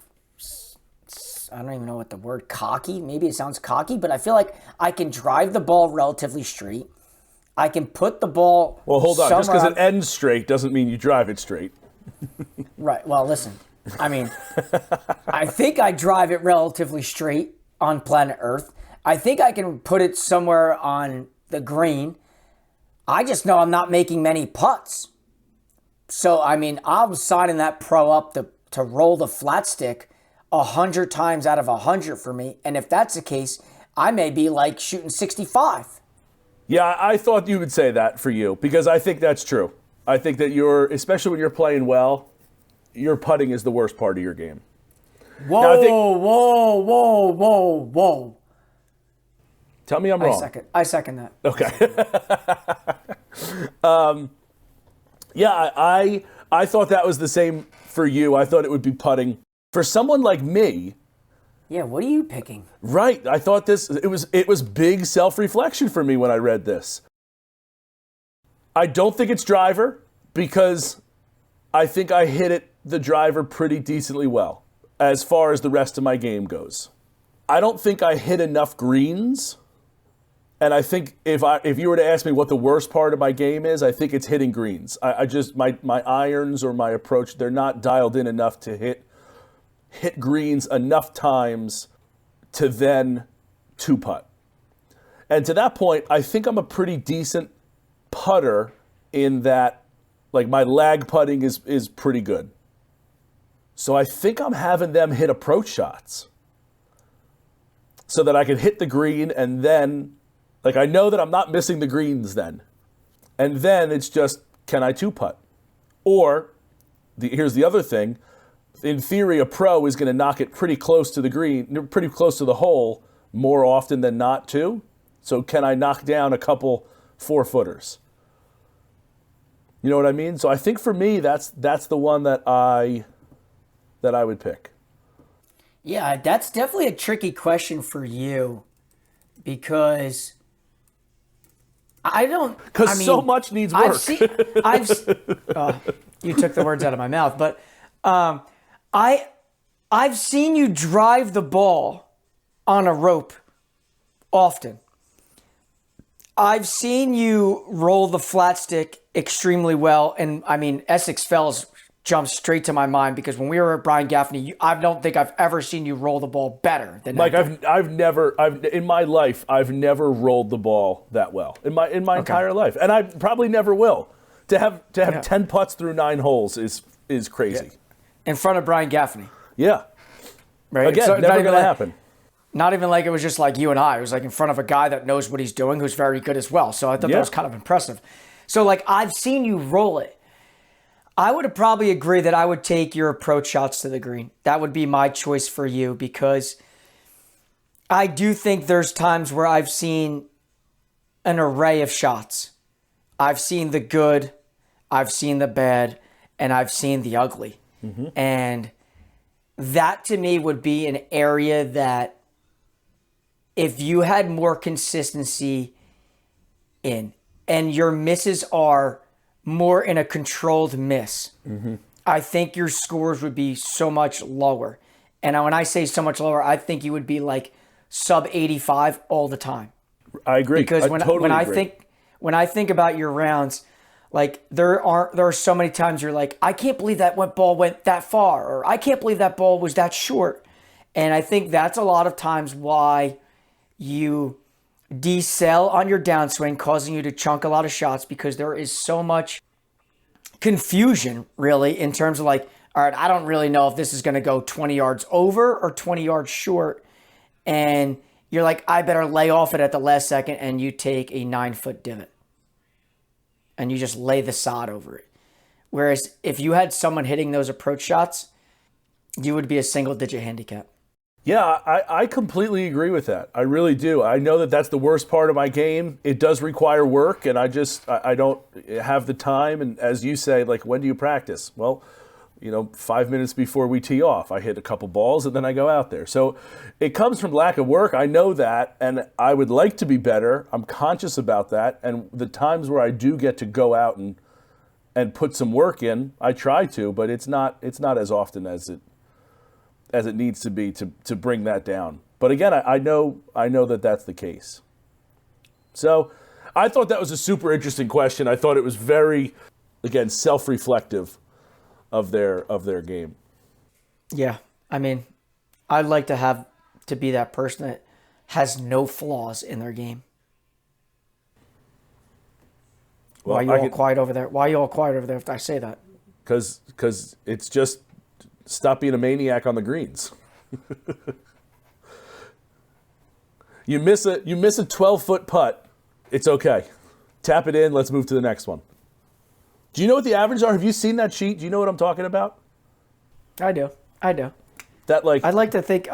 I don't even know what the word cocky, maybe it sounds cocky, but I feel like I can drive the ball relatively straight. I can put the ball. Well, hold on. Just because it ends straight doesn't mean you drive it straight. Right. Well, listen. I mean, I think I drive it relatively straight on planet Earth. I think I can put it somewhere on the green. I just know I'm not making many putts. So, I mean, I'm signing that pro up to roll the flat stick 100 times out of 100 for me. And if that's the case, I may be like shooting 65. Yeah, I thought you would say that for you because I think that's true. I think that especially when you're playing well, your putting is the worst part of your game. Whoa. Tell me I'm wrong. I second that. Okay. I thought that was the same for you. I thought it would be putting. For someone like me. Yeah, what are you picking? Right. I thought it was big self-reflection for me when I read this. I don't think it's driver because I think I hit the driver pretty decently well as far as the rest of my game goes. I don't think I hit enough greens. And I think if you were to ask me what the worst part of my game is, I think it's hitting greens. I just my irons or my approach, they're not dialed in enough to hit greens enough times to then two-putt. And to that point, I think I'm a pretty decent putter in that, like, my lag putting is pretty good. So I think I'm having them hit approach shots so that I can hit the green and then, like, I know that I'm not missing the greens then. And then it's just, can I two-putt? Or, here's the other thing. In theory, a pro is going to knock it pretty close to the green, pretty close to the hole more often than not too. So can I knock down a couple 4-footers? You know what I mean? So I think for me, that's the one that I would pick. Yeah, that's definitely a tricky question for you because so much needs work. You took the words out of my mouth, but I've seen you drive the ball on a rope often. I've seen you roll the flat stick extremely well, and I mean Essex Fells jumps straight to my mind because when we were at Brian Gaffney, I don't think I've ever seen you roll the ball better than Mike. In my life I've never rolled the ball that well in my entire life, and I probably never will. To have 10 putts through 9 holes is crazy. Yeah. In front of Brian Gaffney. Yeah. Right. Again, never going to happen. Not even like it was just like you and I. It was like in front of a guy that knows what he's doing, who's very good as well. So I thought that was kind of impressive. So like I've seen you roll it. I would have probably agree that I would take your approach shots to the green. That would be my choice for you because I do think there's times where I've seen an array of shots. I've seen the good, I've seen the bad, and I've seen the ugly. Mm-hmm. And that to me would be an area that if you had more consistency in, and your misses are more in a controlled miss, I think your scores would be so much lower. And when I say so much lower, I think you would be like sub 85 all the time. I agree. Because when I think about your rounds, like there are so many times you're like, I can't believe that ball went that far, or I can't believe that ball was that short. And I think that's a lot of times why you decel on your downswing, causing you to chunk a lot of shots, because there is so much confusion really in terms of like, all right, I don't really know if this is going to go 20 yards over or 20 yards short. And you're like, I better lay off it at the last second, and you take a 9-foot divot and you just lay the sod over it. Whereas if you had someone hitting those approach shots, you would be a single-digit handicap. Yeah, I completely agree with that. I really do. I know that that's the worst part of my game. It does require work, and I don't have the time. And as you say, like, when do you practice? Well, 5 minutes before we tee off, I hit a couple balls and then I go out there. So it comes from lack of work. I know that, and I would like to be better. I'm conscious about that. And the times where I do get to go out and put some work in, I try to, but it's not as often as it needs to be to bring that down. But again, I know that that's the case. So I thought that was a super interesting question. I thought it was very, again, self-reflective of their game. Yeah. I mean, I'd like to be that person that has no flaws in their game. Well, Why are you all quiet over there? Why are you all quiet over there if I say that? Because it's just stop being a maniac on the greens. You miss a 12-foot putt, it's okay. Tap it in, let's move to the next one. Do you know what the averages are? Have you seen that sheet? Do you know what I'm talking about? I do. That like I'd like to think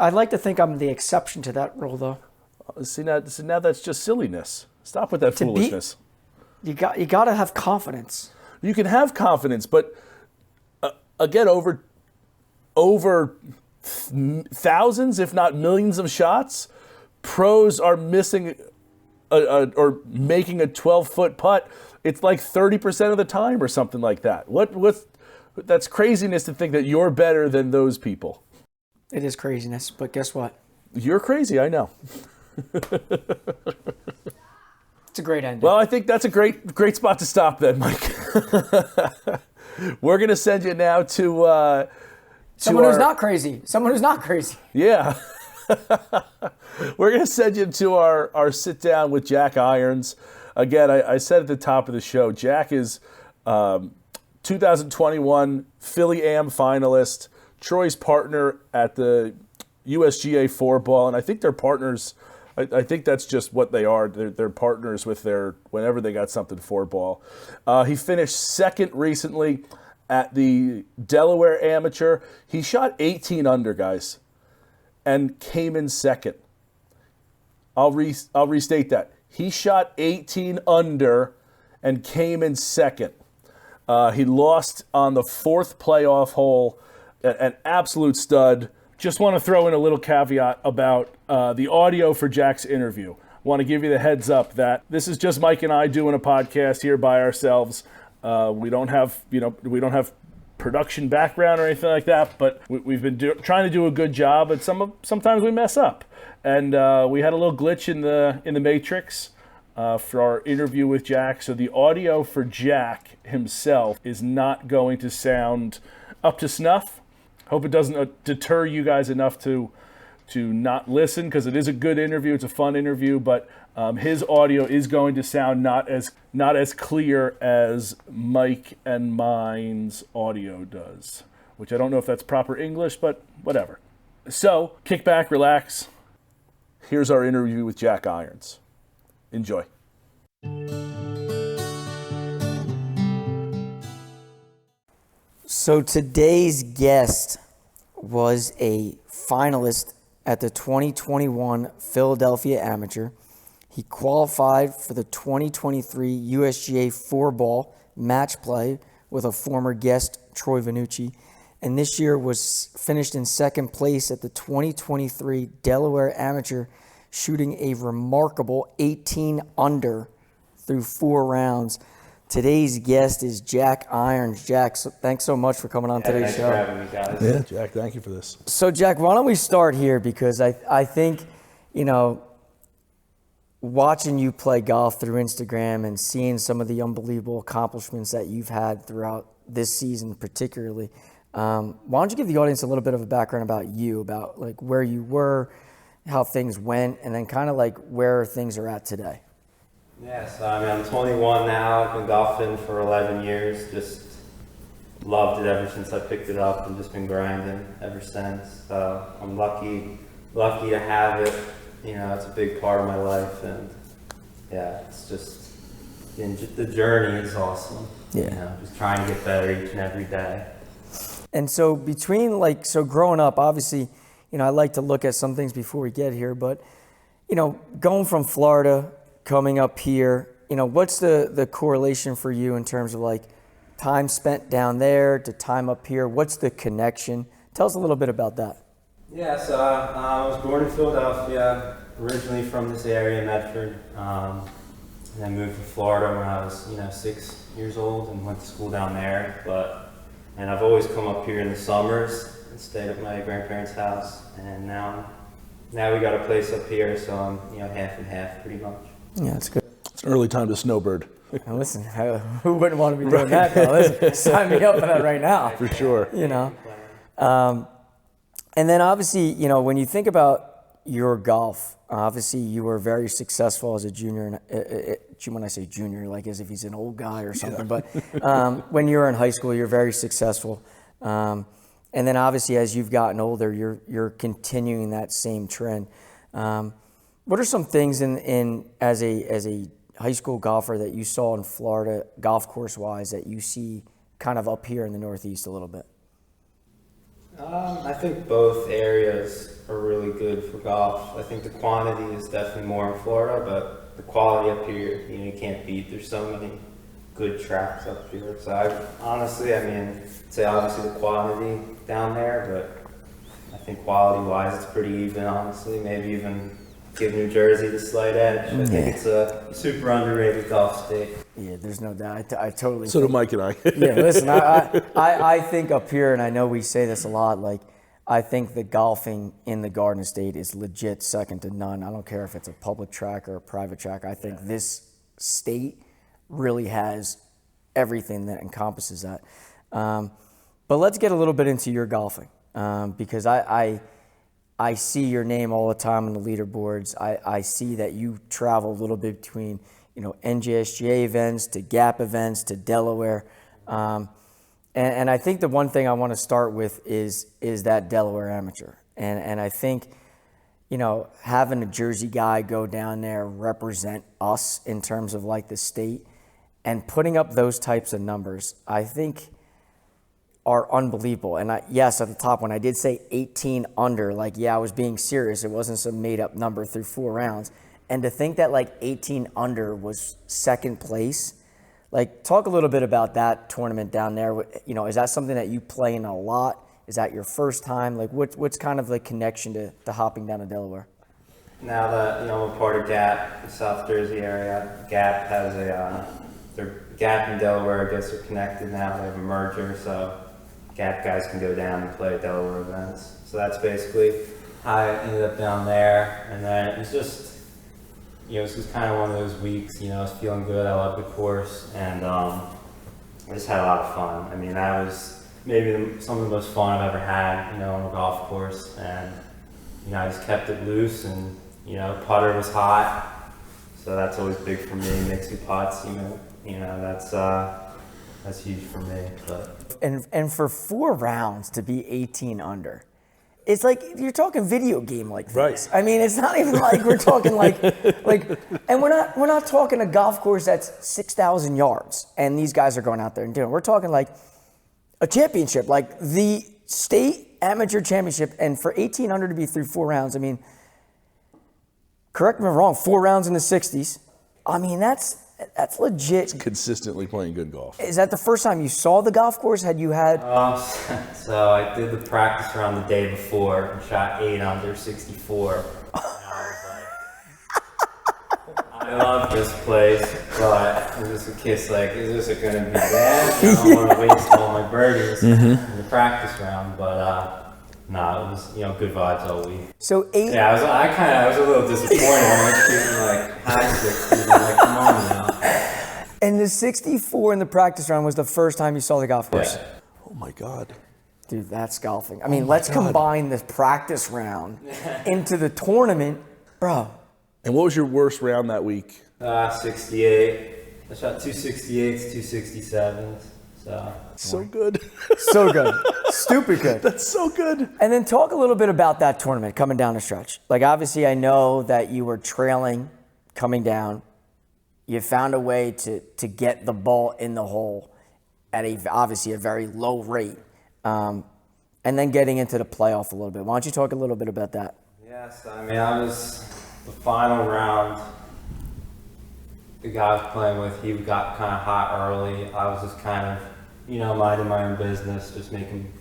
I'm the exception to that rule, though. See now that's just silliness. Stop with that foolishness. You got to have confidence. You can have confidence, but again, over thousands, if not millions of shots, pros are missing or making a 12-foot putt. It's like 30% of the time or something like that. That's craziness to think that you're better than those people. It is craziness, but guess what? You're crazy, I know. It's a great ending. Well, I think that's a great spot to stop then, Mike. We're going to send you now to someone who's not crazy. Someone who's not crazy. Yeah. We're going to send you to our sit down with Jack Irons. Again, I said at the top of the show, Jack is 2021 Philly Am finalist, Troy's partner at the USGA Four-Ball, and I think they're partners. I think that's just what they are. They're partners with whenever they got something Four-Ball. He finished second recently at the Delaware Amateur. He shot 18 under, guys, and came in second. I'll restate that. He shot 18 under and came in second. He lost on the fourth playoff hole, an absolute stud. Just want to throw in a little caveat about the audio for Jack's interview. Want to give you the heads up that this is just Mike and I doing a podcast here by ourselves. We don't have production background or anything like that, but we've been trying to do a good job, and sometimes we mess up. And we had a little glitch in the matrix for our interview with Jack. So the audio for Jack himself is not going to sound up to snuff. Hope it doesn't deter you guys enough to not listen, because it is a good interview. It's a fun interview, but his audio is going to sound not as clear as Mike and mine's audio does, which I don't know if that's proper English, but whatever. So kick back, relax. here's our interview with Jack Irons. Enjoy. So today's guest was a finalist at the 2021 Philadelphia Amateur. He qualified for the 2023 USGA Four-Ball match play with a former guest, Troy Vannucci, and this year was finished in second place at the 2023 Delaware Amateur, shooting a remarkable 18 under through 4 rounds. Today's guest is Jack Irons. Jack, thanks so much for coming on today's show. Thanks for having me, guys. Yeah, Jack, thank you for this. So, Jack, why don't we start here? Because I think, watching you play golf through Instagram and seeing some of the unbelievable accomplishments that you've had throughout this season particularly, why don't you give the audience a little bit of a background about you, about like where you were, how things went, and then kind of like where things are at today. Yeah, so I'm 21 now. I've been golfing for 11 years. Just loved it ever since I picked it up and just been grinding ever since. So I'm lucky to have it. It's a big part of my life, and yeah, it's just the journey is awesome. Yeah. Just trying to get better each and every day. And so growing up, obviously, I like to look at some things before we get here, but, going from Florida, coming up here, what's the correlation for you in terms of like time spent down there to time up here? What's the connection? Tell us a little bit about that. Yeah, so I was born in Philadelphia, originally from this area, Medford, and I moved to Florida when I was 6 years old and went to school down there. And I've always come up here in the summers and stayed at my grandparents' house, and now we got a place up here, so I'm half and half pretty much. Yeah, that's good. It's an early time to snowbird. Now listen, who wouldn't want to be doing that? Though? Listen, sign me up for that right now. For sure. And then obviously, when you think about your golf, obviously you were very successful as a junior. When I say junior, like as if he's an old guy or something. Yeah. But when you were in high school, you're very successful. And then obviously as you've gotten older, you're continuing that same trend. What are some things in as a high school golfer that you saw in Florida, golf course wise, that you see kind of up here in the Northeast a little bit? I think both areas are really good for golf. I think the quantity is definitely more in Florida, but the quality up here, you can't beat. There's so many good tracks up here. So I'd say obviously the quality down there, but I think quality-wise it's pretty even, honestly. Maybe even give New Jersey the slight edge. I think it's a super underrated golf state. Yeah, there's no doubt. I totally. So do Mike and I. Yeah, listen, I think up here, and I know we say this a lot, like I think the golfing in the Garden State is legit second to none. I don't care if it's a public track or a private track. I think this state really has everything that encompasses that. But let's get a little bit into your golfing, because I see your name all the time on the leaderboards. I see that you travel a little bit between, NJSGA events to Gap events to Delaware. And I think the one thing I want to start with is that Delaware Amateur. And I think, having a Jersey guy go down there, represent us in terms of like the state, and putting up those types of numbers, I think are unbelievable. And yes, at the top, when I did say 18 under, I was being serious. It wasn't some made up number through 4 rounds. And to think that 18 under was second place, talk a little bit about that tournament down there. Is that something that you play in a lot? Is that your first time? What's kind of the connection to hopping down to Delaware? Now that, I'm a part of Gap, the South Jersey area, Gap has Gap and Delaware, I guess, are connected now. They have a merger, so Gap guys can go down and play Delaware events. So that's basically how I ended up down there. And then it was just, this was kind of one of those weeks, I was feeling good. I loved the course, and I just had a lot of fun. That was maybe some of the most fun I've ever had, on a golf course. And, I just kept it loose, and, putter was hot. So that's always big for me, mixing putts, that's huge for me. But. And for 4 rounds to be 18 under, It's like you're talking video game like this. Right. I mean, it's not even like we're talking like, and we're not talking a golf course that's 6,000 yards, and these guys are going out there and doing it. We're talking like a championship, like the state amateur championship, and for 1,800 to be through 4 rounds. I mean, correct me if I'm wrong, 4 rounds in the 60s. I mean, that's legit. Consistently playing good golf. Is that the first time you saw the golf course? Had you had? So I did the practice round the day before and shot 8 under 64. And I was like, I love this place, but it was a case like, is this going to be bad? I don't want to waste all my birdies in the practice round, but no, it was, good vibes all week. So 8. Yeah, I was a little disappointed when I was shooting like high 60s. I'm like, come on now. And the 64 in the practice round was the first time you saw the golf course. Yeah. Oh my God. Dude, that's golfing. I mean, let's combine the practice round into the tournament, bro. And what was your worst round that week? 68. I shot 268s, 267s. So good. So good. Stupid good. That's so good. And then talk a little bit about that tournament coming down the stretch. Like, obviously, I know that you were trailing coming down. You found a way to get the ball in the hole at obviously a very low rate. And then getting into the playoff a little bit. Why don't you talk a little bit about that? Yes, I mean, I was the final round. The guy I was playing with, he got kind of hot early. I was just kind of, minding my own business, just making,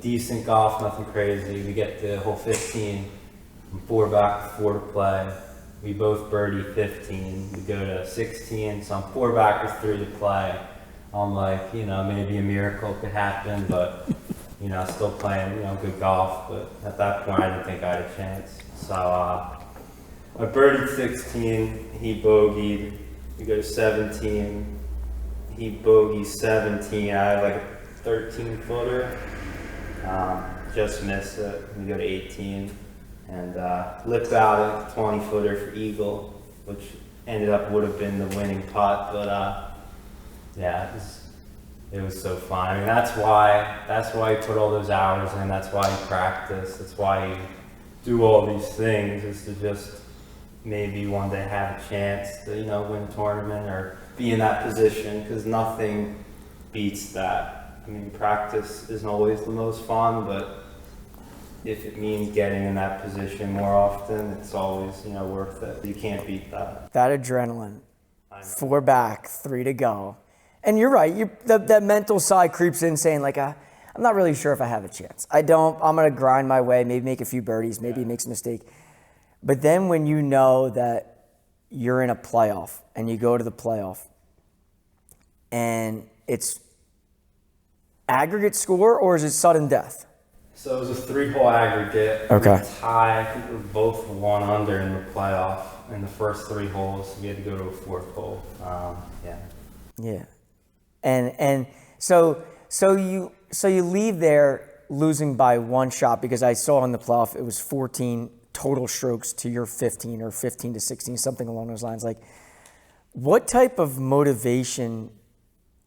decent golf, nothing crazy. We get to hole 15, I'm 4 back, 4 to play. We both birdie 15. We go to 16, so I'm 4 back with 3 to play. I'm like, maybe a miracle could happen, but, still playing, good golf. But at that point, I didn't think I had a chance. So I birdied 16. He bogeyed. We go to 17. He bogeyed 17. I had like a 13-footer. Just missed it. We go to 18. And lipped out a 20-footer for eagle, which would have been the winning putt. But yeah, it was so fun. I mean, that's why you put all those hours in. That's why you practice. That's why you do all these things, is to just maybe one day have a chance to win a tournament or be in that position, because nothing beats that. I mean, practice isn't always the most fun, but if it means getting in that position more often, it's always, worth it. You can't beat that. That adrenaline. 4 back, 3 to go. And you're right. That mental side creeps in saying, like, I'm not really sure if I have a chance. I'm going to grind my way, maybe make a few birdies, maybe make a mistake. But then when you know that you're in a playoff and you go to the playoff and it's aggregate score, or is it sudden death? So it was a 3-hole aggregate. Okay. Tie. I think we were both 1 under in the playoff in the first 3 holes. We had to go to a 4th hole. Yeah. And so you leave there losing by 1 shot, because I saw in the playoff it was 14 total strokes to your 15, or 15 to 16, something along those lines. Like, what type of motivation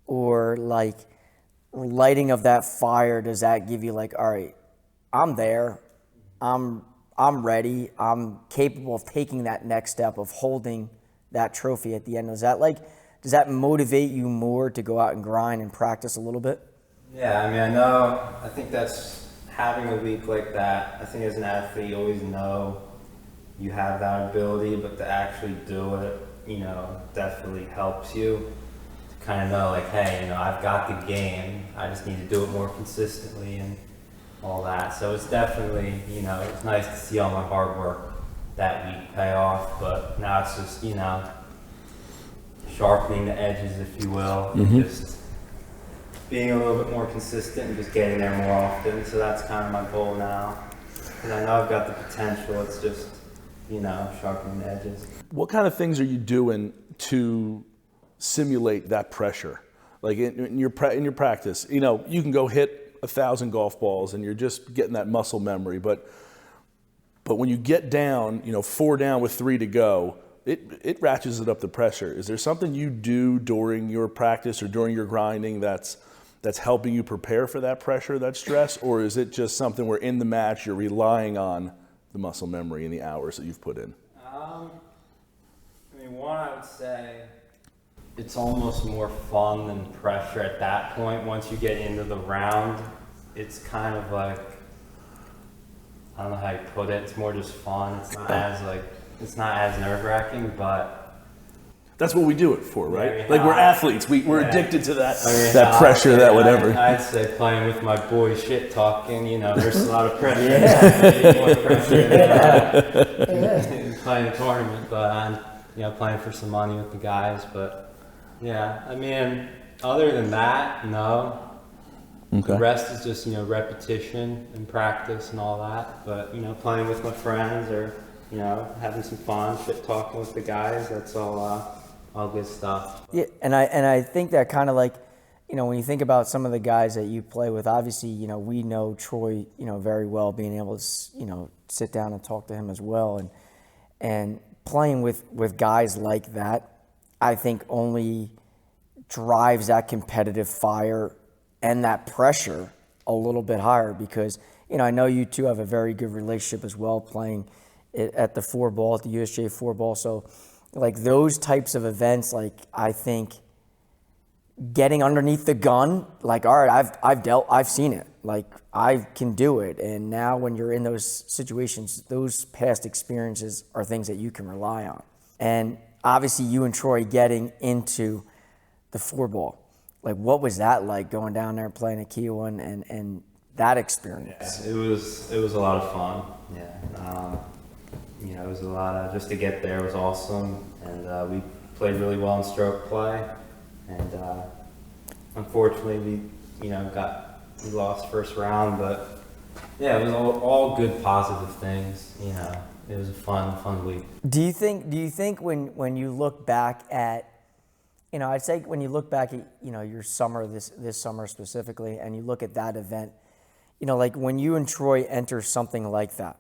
or like lighting of that fire does that give you? Like, all right, I'm there, I'm ready, I'm capable of taking that next step of holding that trophy at the end. Does that motivate you more to go out and grind and practice a little bit? Yeah, I mean, I think that's having a week like that. I think as an athlete, you always know you have that ability, but to actually do it, definitely helps you to kind of know, like, hey, I've got the game. I just need to do it more consistently and all that. So it's definitely, it's nice to see all my hard work that week pay off, but now it's just, sharpening the edges, if you will, just being a little bit more consistent and just getting there more often. So that's kind of my goal now, because I know I've got the potential. It's just, sharpening the edges. What kind of things are you doing to simulate that pressure? Like in your practice, you can go hit 1,000 golf balls and you're just getting that muscle memory. But when you get down, 4 down with 3 to go, it ratchets it up the pressure. Is there something you do during your practice or during your grinding that's that's helping you prepare for that pressure, that stress, or is it just something where in the match you're relying on the muscle memory and the hours that you've put in? I mean, one, I would say it's almost more fun than pressure at that point. Once you get into the round, it's kind of like, I don't know how you put it, it's more just fun. It's not as nerve-wracking, but that's what we do it for, right? I mean, like we're athletes, we're addicted to that, I mean, that pressure, that whatever. I'd say playing with my boys, shit talking, there's a lot of pressure. Yeah. More pressure than playing a tournament, but I'm playing for some money with the guys. But yeah, I mean, other than that, no. Okay. The rest is just repetition and practice and all that. But playing with my friends or having some fun, shit talking with the guys, that's all good stuff. Yeah, and I think that kind of like, when you think about some of the guys that you play with, obviously, we know Troy, very well, being able to, sit down and talk to him as well, and playing with guys like that, I think only drives that competitive fire and that pressure a little bit higher because, I know you two have a very good relationship as well, playing at the Four-Ball, at the USGA Four-Ball, so like those types of events, like I think getting underneath the gun, like, all right, I've seen it, like I can do it. And now when you're in those situations, those past experiences are things that you can rely on. And obviously you and Troy getting into the Four-Ball, like what was that like going down there and playing a key one and that experience? Yeah, it was a lot of fun. Yeah. It was a lot of, just to get there was awesome, and we played really well in stroke play, and unfortunately we lost first round, but yeah, it was all good positive things. It was a fun week. Do you think when you look back at, I'd say when you look back at your summer, this summer specifically, and you look at that event, like when you and Troy enter something like that,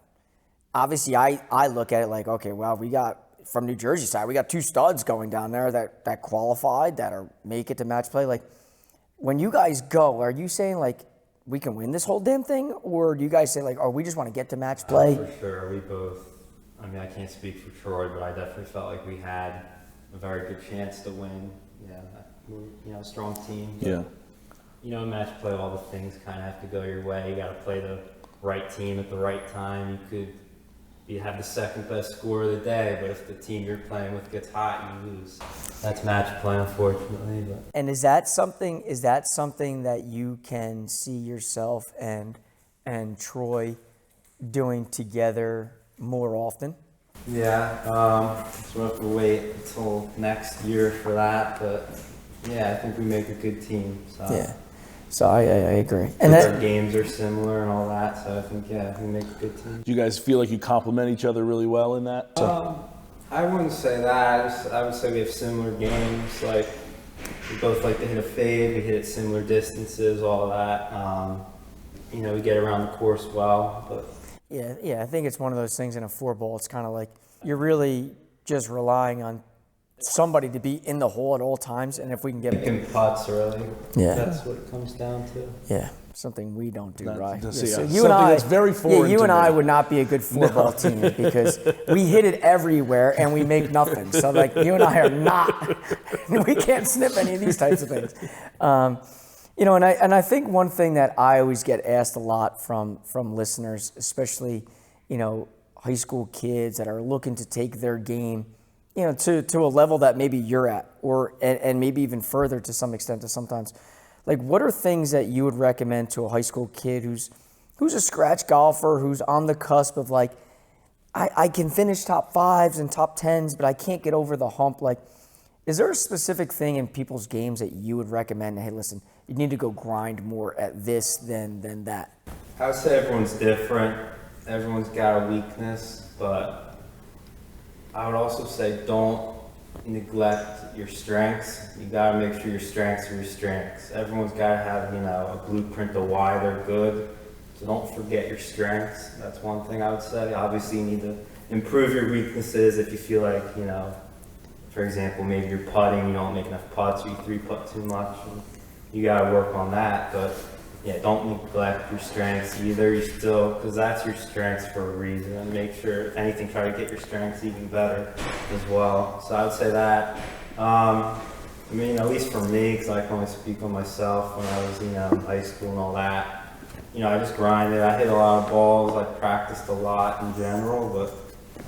obviously, I look at it like, okay, well, we got, from New Jersey side, we got two studs going down there that qualified, that are make it to match play. Like, when you guys go, are you saying, like, we can win this whole damn thing? Or do you guys say, like, oh, we just want to get to match play? For sure. We both, I mean, I can't speak for Troy, but I definitely felt like we had a very good chance to win. Yeah, we're, a strong team. Yeah. Match play, all the things kind of have to go your way. You got to play the right team at the right time. You have the second best score of the day, but if the team you're playing with gets hot, you lose. That's match play, unfortunately. But. And is that something that you can see yourself and Troy doing together more often? Yeah, so we'll have to wait until next year for that, but yeah, I think we make a good team. So. Yeah. So I agree. And our games are similar and all that, so I think, yeah, we make a good team. Do you guys feel like you complement each other really well in that? I wouldn't say that. I would say we have similar games. Like, we both like to hit a fade. We hit at similar distances, all that. We get around the course well. But yeah, I think it's one of those things in a Four-Ball. It's kind of like you're really just relying on somebody to be in the hole at all times, and if we can get picking putts, really. Yeah, that's what it comes down to. Yeah, something we don't do, right? So you and I, that's very foreign. Yeah, you to and me. I would not be a good Four-Ball team because we hit it everywhere and we make nothing. So like you and I are not. We can't snip any of these types of things. And I think one thing that I always get asked a lot from listeners, especially high school kids that are looking to take their game to a level that maybe you're at, or and maybe even further to some extent to sometimes. Like, what are things that you would recommend to a high school kid who's a scratch golfer, who's on the cusp of like, I can finish top fives and top tens, but I can't get over the hump. Like, is there a specific thing in people's games that you would recommend? Hey, listen, you need to go grind more at this than that. I would say everyone's different. Everyone's got a weakness, but I would also say don't neglect your strengths. You gotta make sure your strengths are your strengths. Everyone's gotta have, a blueprint of why they're good. So don't forget your strengths. That's one thing I would say. Obviously you need to improve your weaknesses if you feel like, for example, maybe you're putting, you don't make enough putts, or you 3-putt too much. And you got to work on that. But yeah, don't neglect your strengths either. You still, because that's your strengths for a reason. And make sure, if anything, try to get your strengths even better as well. So I would say that. I mean, at least for me, because I can only speak on myself when I was, in high school and all that. I just grinded. I hit a lot of balls. I practiced a lot in general, but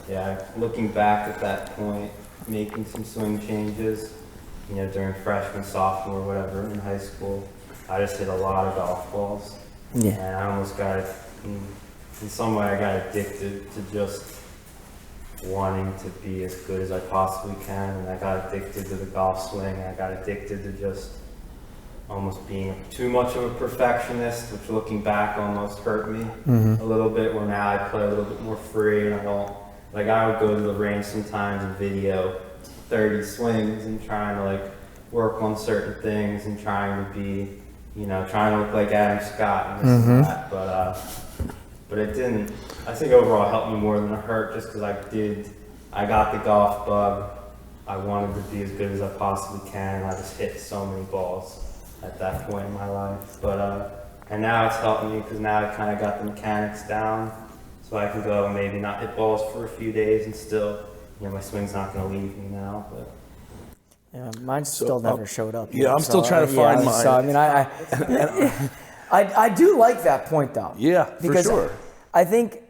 yeah, looking back at that point, making some swing changes, during freshman, sophomore, whatever, in high school, I just hit a lot of golf balls. Yeah. And I almost got, in some way, I got addicted to just wanting to be as good as I possibly can. And I got addicted to the golf swing. I got addicted to just almost being too much of a perfectionist, which looking back almost hurt me a little bit, where now I play a little bit more free and I don't, like I would go to the range sometimes and video 30 swings and trying to work on certain things and trying to be, trying to look like Adam Scott and this and that, but it didn't, I think overall it helped me more than it hurt, just because I got the golf bug. I wanted to be as good as I possibly can, and I just hit so many balls at that point in my life. But and now it's helped me, because now I kind of got the mechanics down, so I can go and maybe not hit balls for a few days and still, my swing's not going to leave me now. But yeah, mine still never showed up. Yeah, I'm still trying to find mine. So I mean, I do like that point though. Yeah, because for sure. I think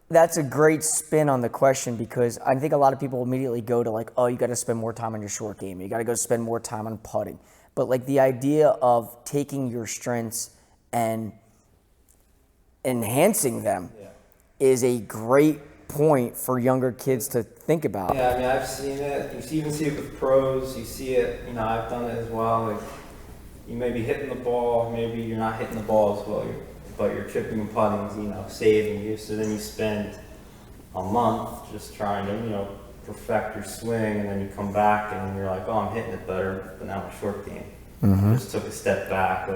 that's a great spin on the question, because I think a lot of people immediately go to oh, you got to spend more time on your short game. You got to go spend more time on putting. But the idea of taking your strengths and enhancing them is a great point for younger kids to think about. Yeah, I mean, I've seen it. You even see it with pros. You see it, I've done it as well. You may be hitting the ball, maybe you're not hitting the ball as well, but you're chipping and putting, saving you. So then you spend a month just trying to, perfect your swing, and then you come back and you're like, oh, I'm hitting it better, but now my short game just took a step back.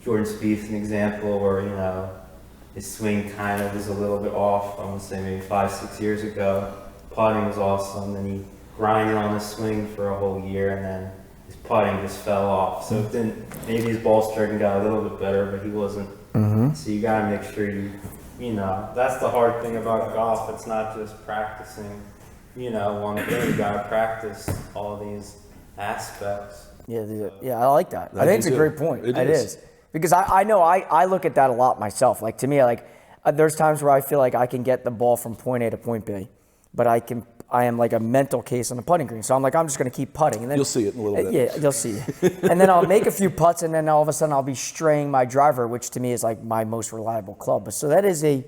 Jordan Spieth's an example where, his swing kind of was a little bit off. I would say maybe 5-6 years ago. Putting was awesome, and he grinded on his swing for a whole year, and then his putting just fell off. So it didn't. Maybe his ball striking got a little bit better, but he wasn't. So you gotta make sure that's the hard thing about golf. It's not just practicing, one thing. You gotta practice all these aspects. Yeah, I like that. I think it's a great point. It is. Because I know I look at that a lot myself. To me, there's times where I feel like I can get the ball from point A to point B, but I am like a mental case on the putting green. So I'm just going to keep putting. And then you'll see it in a little bit. Yeah, you'll see it. And then I'll make a few putts, and then all of a sudden I'll be straying my driver, which to me is my most reliable club. So that is a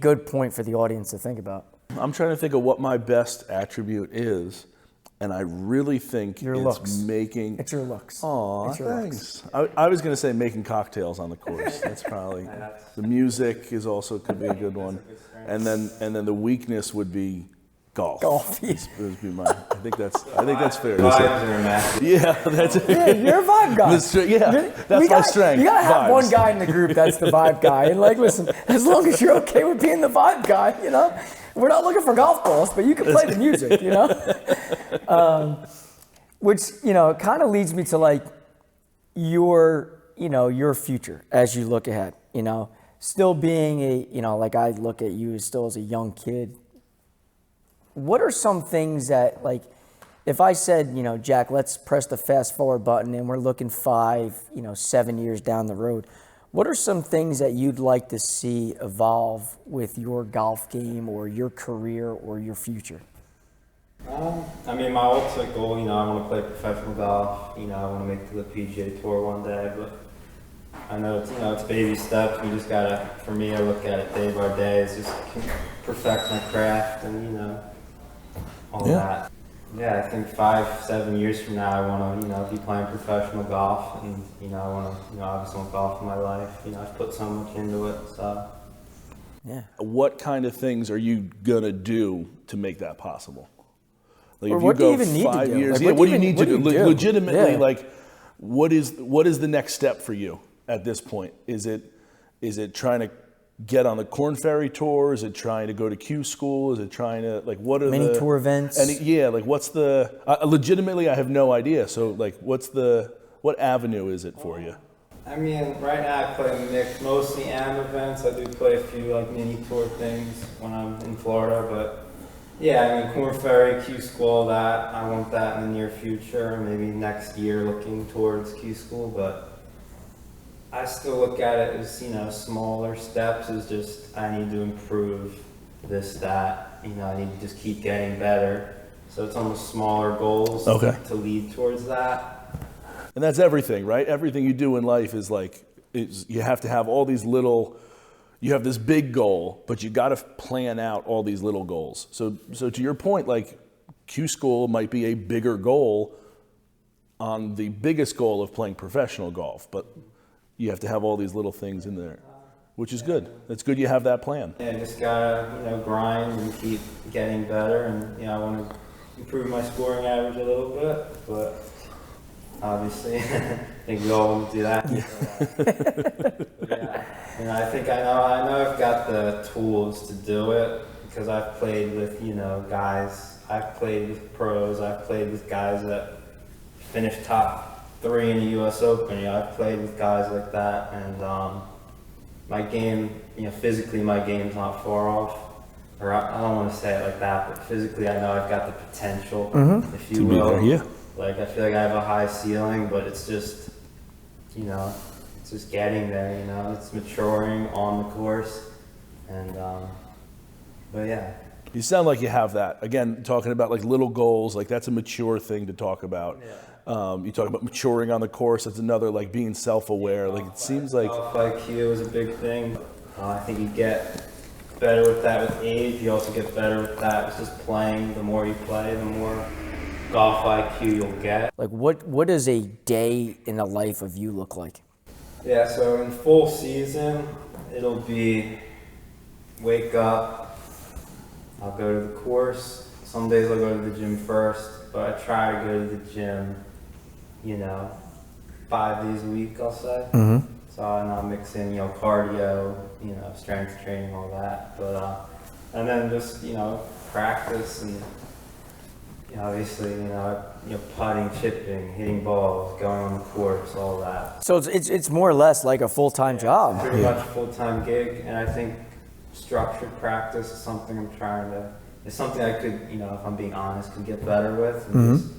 good point for the audience to think about. I'm trying to think of what my best attribute is. And I really think making... It's your looks. Aw, thanks. I was going to say making cocktails on the course. That's probably... The music is also could be a good one. And then the weakness would be golf. Would be mine. I think that's fair. Vibes are immaculate. Yeah, that's it. Yeah, you're a vibe guy. That's my strength. You got to have Vibes. one guy in the group that's the vibe guy. And listen, as long as you're okay with being the vibe guy, we're not looking for golf balls, but you can play the music, which, kind of leads me to your future as you look ahead, still being I look at you still as a young kid. What are some things that, if I said, Jack, let's press the fast forward button and we're looking 5-7 years down the road, what are some things that you'd like to see evolve with your golf game or your career or your future? I mean, my ultimate goal, I want to play professional golf. I want to make it to the PGA Tour one day, but I know it's baby steps. You just gotta, for me, I look at it day by day. It's just perfect my craft and all that. Yeah, I think 5-7 years from now, I want to be playing professional golf, and I want to obviously want golf in my life. I've put so much into it, so. Yeah. What kind of things are you gonna do to make that possible? Or what do you even need to do? Years, what do you need to do? Legitimately, what is the next step for you at this point? Is it trying to get on the Korn Ferry Tour? Is it trying to go to Q school? Is it trying to what are mini tour events? What's the legitimately? I have no idea. So what's the what avenue is it for you? I mean, right now I play mostly AM events. I do play a few like mini tour things when I'm in Florida, but yeah, I mean, Korn Ferry, Q School, that I want that in the near future, maybe next year looking towards Q School, but I still look at it as, you know, smaller steps, as just I need to improve this, that, you know, I need to just keep getting better. So it's almost smaller goals to lead towards that. And that's everything, right? Everything you do in life is like, you have to have all these little, you have this big goal, but you got to plan out all these little goals. So to your point, like Q School might be a bigger goal on the biggest goal of playing professional golf, but you have to have all these little things in there, which is good. It's good you have that plan. Yeah, just gotta, you know, grind and keep getting better, and, you know, I want to improve my scoring average a little bit, but obviously, I think we all want to do that. Yeah, you know, I think I know I've got the tools to do it, because I've played with, you know, guys. I've played with pros. I've played with guys that finished top 3 in the U.S. Open. You know, I've played with guys like that, and my game, you know, physically my game's not far off. Or I don't want to say it like that, but physically I know I've got the potential, if you will. There, yeah. Like, I feel like I have a high ceiling, but it's just, you know, it's just getting there, you know, it's maturing on the course, and, but yeah. You sound like you have that. Again, talking about like little goals, like that's a mature thing to talk about. Yeah. You talk about maturing on the course, that's another, like being self-aware. Like it seems like... Self-IQ is a big thing. I think you get better with that with age. You also get better with that with just playing. The more you play, the more golf IQ you'll get. Like what does a day in the life of you look like? Yeah, so in full season, it'll be wake up, I'll go to the course. Some days I'll go to the gym first, but I try to go to the gym, you know, 5 days a week, I'll say. Mm-hmm. So I'll mix in, you know, cardio, you know, strength training, all that. But and then just, you know, practice, and obviously, you know, putting, chipping, hitting balls, going on the course, all that. So it's more or less like a full-time job. Pretty much a full-time gig, and I think structured practice is something it's something I could, you know, if I'm being honest, could get better with, and just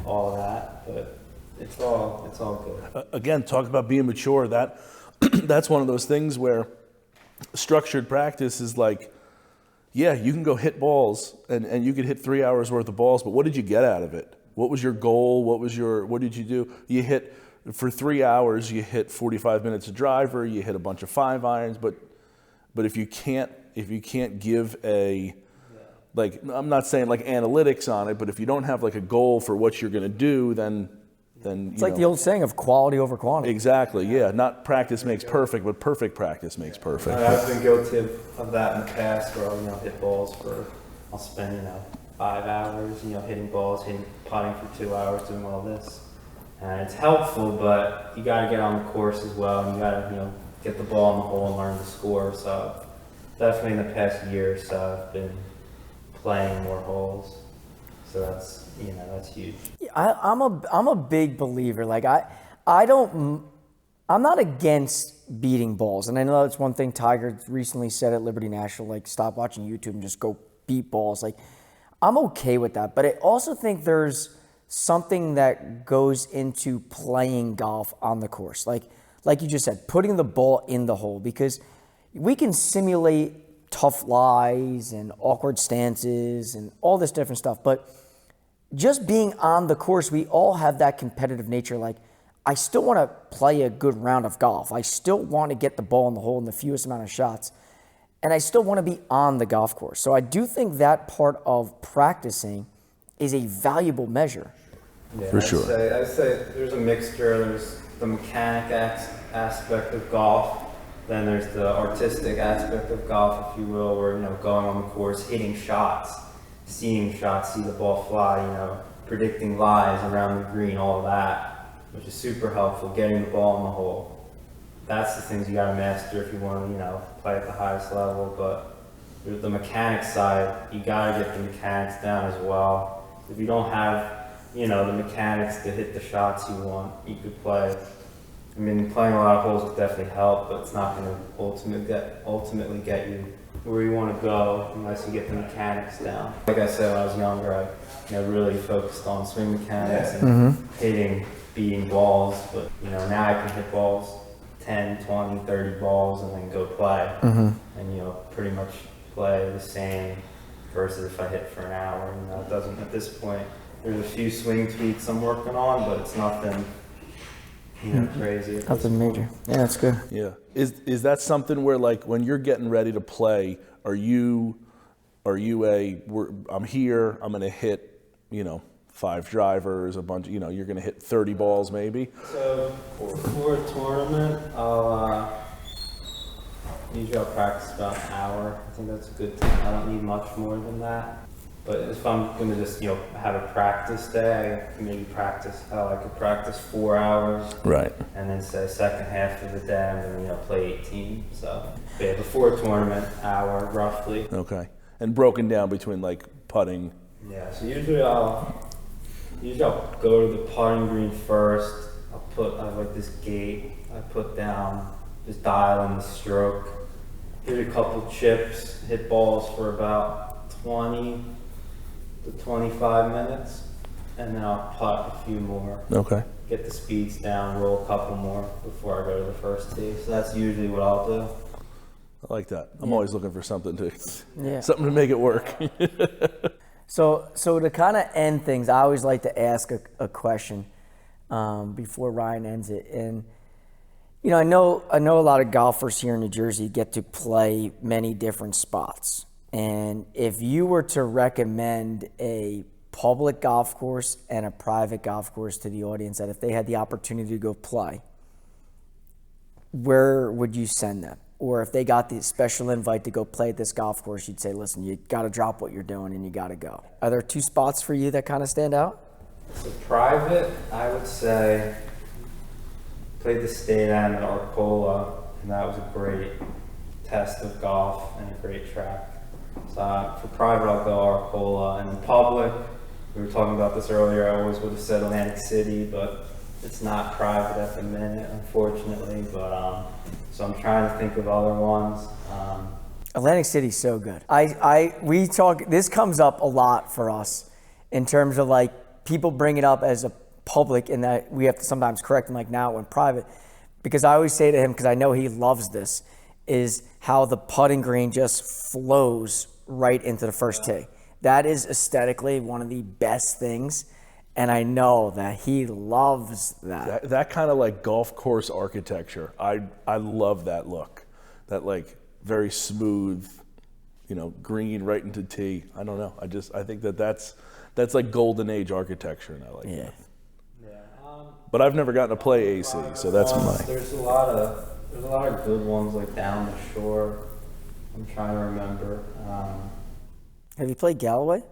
all of that. But it's all good. Again, talk about being mature. That's one of those things where structured practice is like, yeah, you can go hit balls and you could hit 3 hours worth of balls, but what did you get out of it? What was your goal? What did you do? You hit, for 3 hours, you hit 45 minutes of driver, you hit a bunch of 5-irons, but if you can't give like, I'm not saying like analytics on it, but if you don't have like a goal for what you're going to do, then it's like the old saying of quality over quantity. Exactly, yeah. Not practice makes perfect, but perfect practice makes perfect. I've been guilty of that in the past, where I'll, you know, hit balls I'll spend, you know, 5 hours, you know, hitting balls, putting for 2 hours, doing all this. And it's helpful, but you got to get on the course as well, and you got to, you know, get the ball in the hole and learn to score. So definitely in the past year or so, I've been playing more holes. So that's, you know, that's huge. I'm a big believer. Like I'm not against beating balls, and I know that's one thing Tiger recently said at Liberty National. Like, stop watching YouTube and just go beat balls. Like, I'm okay with that, but I also think there's something that goes into playing golf on the course. Like you just said, putting the ball in the hole, because we can simulate tough lies and awkward stances and all this different stuff, but just being on the course, we all have that competitive nature. Like, I still want to play a good round of golf. I still want to get the ball in the hole in the fewest amount of shots. And I still want to be on the golf course. So I do think that part of practicing is a valuable measure. Yeah, for sure. I'd say there's a mixture. There's the mechanic aspect of golf. Then there's the artistic aspect of golf, if you will, where, you know, going on the course, hitting shots, seeing shots, see the ball fly, you know, predicting lies around the green, all of that, which is super helpful, getting the ball in the hole. That's the things you got to master if you want to, you know, play at the highest level. But the mechanics side, you got to get the mechanics down as well. If you don't have you know, the mechanics to hit the shots you want, you could play. I mean, playing a lot of holes could definitely help, but it's not going to ultimately get you where you want to go unless you get the mechanics down. Like I said, when I was younger, I really focused on swing mechanics and hitting, beating balls. But now I can hit balls, 10, 20, 30 balls, and then go play. And pretty much play the same versus if I hit for an hour. It doesn't at this point. There's a few swing tweaks I'm working on, but it's nothing. Crazy. Nothing major. Yeah, that's good. Yeah. Is that something where, like, when you're getting ready to play, are you I'm here, I'm going to hit, 5 drivers, a bunch, you're going to hit 30 balls maybe? So for a tournament, usually I'll practice about an hour. I think that's a good time. I don't need much more than that. But if I'm going to just, have a practice day, I can maybe practice, I could practice 4 hours. Right. And then say second half of the day, I'm going to, play 18. So, yeah, before a tournament, hour roughly. Okay. And broken down between, like, putting. Yeah, so usually I'll go to the putting green first. I have like this gate I put down, just dial in the stroke, hit a couple chips, hit balls for about 20 to 25 minutes, and then I'll putt a few more. Okay. Get the speeds down, roll a couple more before I go to the first tee. So that's usually what I'll do. I like that. I'm always looking for something to make it work. So to kind of end things, I always like to ask a question before Ryan ends it. And I know a lot of golfers here in New Jersey get to play many different spots. And if you were to recommend a public golf course and a private golf course to the audience, that if they had the opportunity to go play, where would you send them? Or if they got the special invite to go play at this golf course, you'd say, listen, you got to drop what you're doing and you got to go. Are there 2 spots for you that kind of stand out? So private, I would say, played the State Am at Arcola, and that was a great test of golf and a great track. So for private, I'll go Arcola. And in public, we were talking about this earlier, I always would have said Atlantic City, but it's not private at the minute, unfortunately. But so I'm trying to think of other ones. Atlantic City's so good. We talk. This comes up a lot for us in terms of like people bring it up as a public, and that we have to sometimes correct them. Like now, when private, because I always say to him, because I know he loves this, is how the putting green just flows right into the first tee. That is aesthetically one of the best things. And I know that he loves that. That kind of like golf course architecture. I love that look. That like very smooth, green right into tee. I don't know. I think that's like golden age architecture, and I like that. Yeah. But I've never gotten to play AC, so that's There's a lot of good ones like down the shore. I'm trying to remember. Have you played Galloway?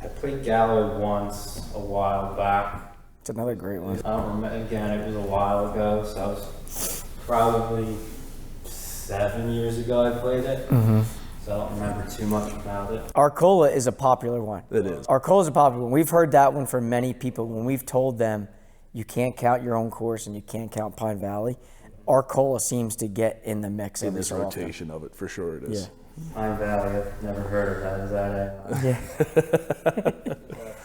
I played Galloway once a while back. It's another great one. I don't remember. Again, it was a while ago, so I was probably 7 years ago I played it. Mm-hmm. So I don't remember too much about it. Arcola is a popular one. It is. Arcola is a popular one. We've heard that one from many people. When we've told them you can't count your own course and you can't count Pine Valley, Arcola seems to get in the mix in this rotation of it, for sure it is. Yeah. Pine Valley, I've never heard of that. Is that it? Yeah.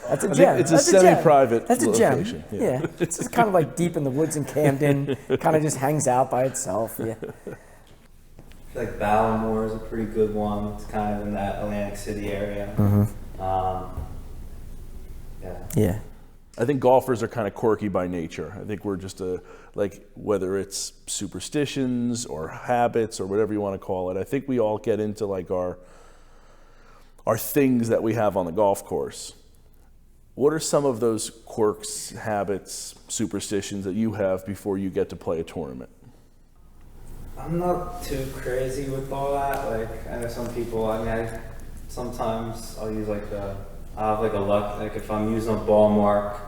That's a gem. It's a semi-private That's a location. Gem. Yeah. It's just kind of like deep in the woods in Camden. Kind of just hangs out by itself. Yeah. I feel like Ballamore is a pretty good one. It's kind of in that Atlantic City area. Mm-hmm. Yeah. I think golfers are kind of quirky by nature. I think we're just whether it's superstitions or habits or whatever you want to call it. I think we all get into like our things that we have on the golf course. What are some of those quirks, habits, superstitions that you have before you get to play a tournament? I'm not too crazy with all that. Like, I know some people, sometimes I'll use I have a luck, if I'm using a ball mark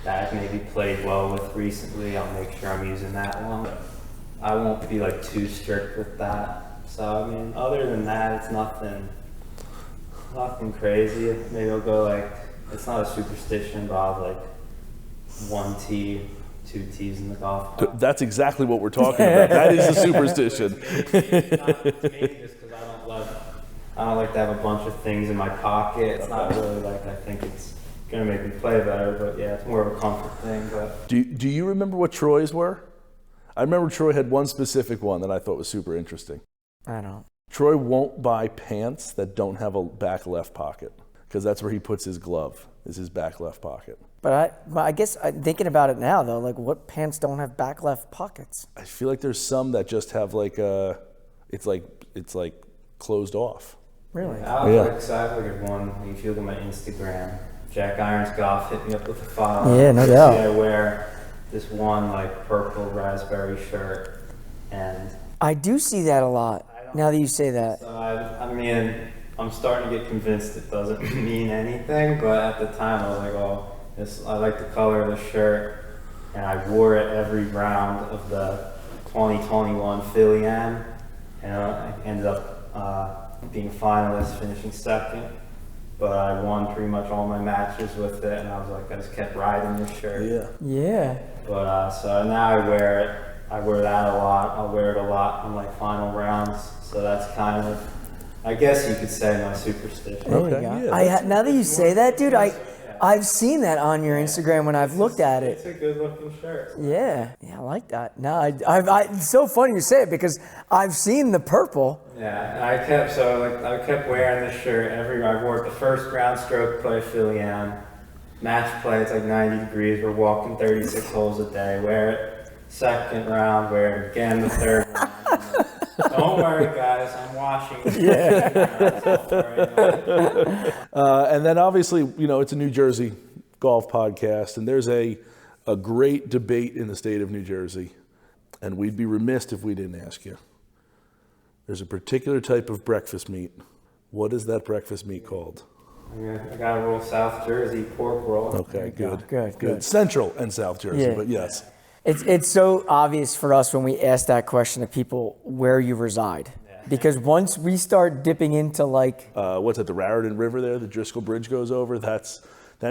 that I've maybe played well with recently, I'll make sure I'm using that one. I won't be too strict with that. So, other than that, it's nothing crazy. Maybe I'll go It's not a superstition, but I'll have like 1 tee, 2 tees in the golf club. That's exactly what we're talking about. That is a superstition. It's mainly just because I don't like to have a bunch of things in my pocket. It's not really like I think it's gonna make me play better, but yeah, it's more of a comfort thing. But Do you remember what Troy's were? I remember Troy had one specific one that I thought was super interesting. I don't. Troy won't buy pants that don't have a back left pocket because that's where he puts his glove, is his back left pocket. But I guess I'm thinking about it now though. Like, what pants don't have back left pockets? I feel like there's some that just have like it's like closed off. Really? I was like excited at one. If you look at my Instagram, Jack Irons Golf hit me up with a file. Yeah, no doubt. I wear this one like purple raspberry shirt, and I do see that a lot. Now that you say that. So I mean, I'm starting to get convinced it doesn't mean anything, but at the time I was like, oh, I like the color of the shirt, and I wore it every round of the 2021 Philly Am, and I ended up being a finalist, finishing second, but I won pretty much all my matches with it, and I was like, I just kept riding this shirt. Yeah. But so now I wear it. I wear that a lot. I'll wear it a lot on like final rounds. So that's kind of, I guess you could say, my superstition. There you go. Yeah, Now that you say that, dude, I've seen that on your Instagram when I've looked at it. It's a good looking shirt. Yeah, I like that. No, it's so funny you say it because I've seen the purple. Yeah, and I kept wearing this shirt I wore it the first round stroke play Philly Am. Match play, it's like 90 degrees. We're walking 36 holes a day. Wear it. Second round, wear it again the third round. Don't worry, guys. I'm washing. And then obviously, it's a New Jersey golf podcast, and there's a great debate in the state of New Jersey, and we'd be remiss if we didn't ask you. There's a particular type of breakfast meat. What is that breakfast meat called? I got a roll South Jersey pork roll. Okay, good. Good. Central and South Jersey, but yes. It's so obvious for us when we ask that question to people where you reside. Because once we start dipping into like... what's that, the Raritan River there, the Driscoll Bridge goes over, that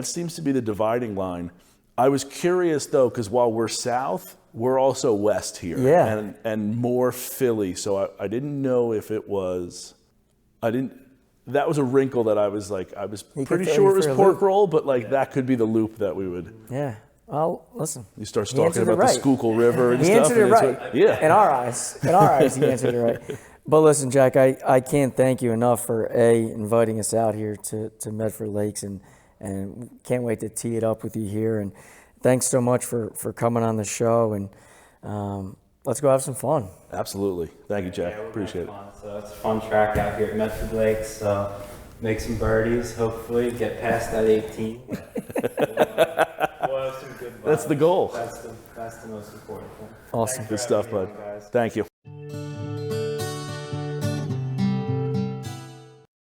seems to be the dividing line. I was curious though, because while we're south, we're also west here. Yeah. And more Philly, so I didn't know if it was... That was a wrinkle that I was pretty sure it was pork roll, but that could be the loop that we would... Yeah. Well, listen. You start talking about the Schuylkill River and stuff. He answered it right. Yeah. In our eyes, he answered it right. But listen, Jack, I can't thank you enough for inviting us out here to Medford Lakes, and can't wait to tee it up with you here. And thanks so much for coming on the show, and let's go have some fun. Absolutely. Thank you, Jack. Yeah, Appreciate it. So it's a fun track out here at Medford Lakes. So make some birdies, hopefully get past that 18. We'll have some good vibes. That's the goal. That's the most important thing. Awesome. Good stuff, bud. Thank you.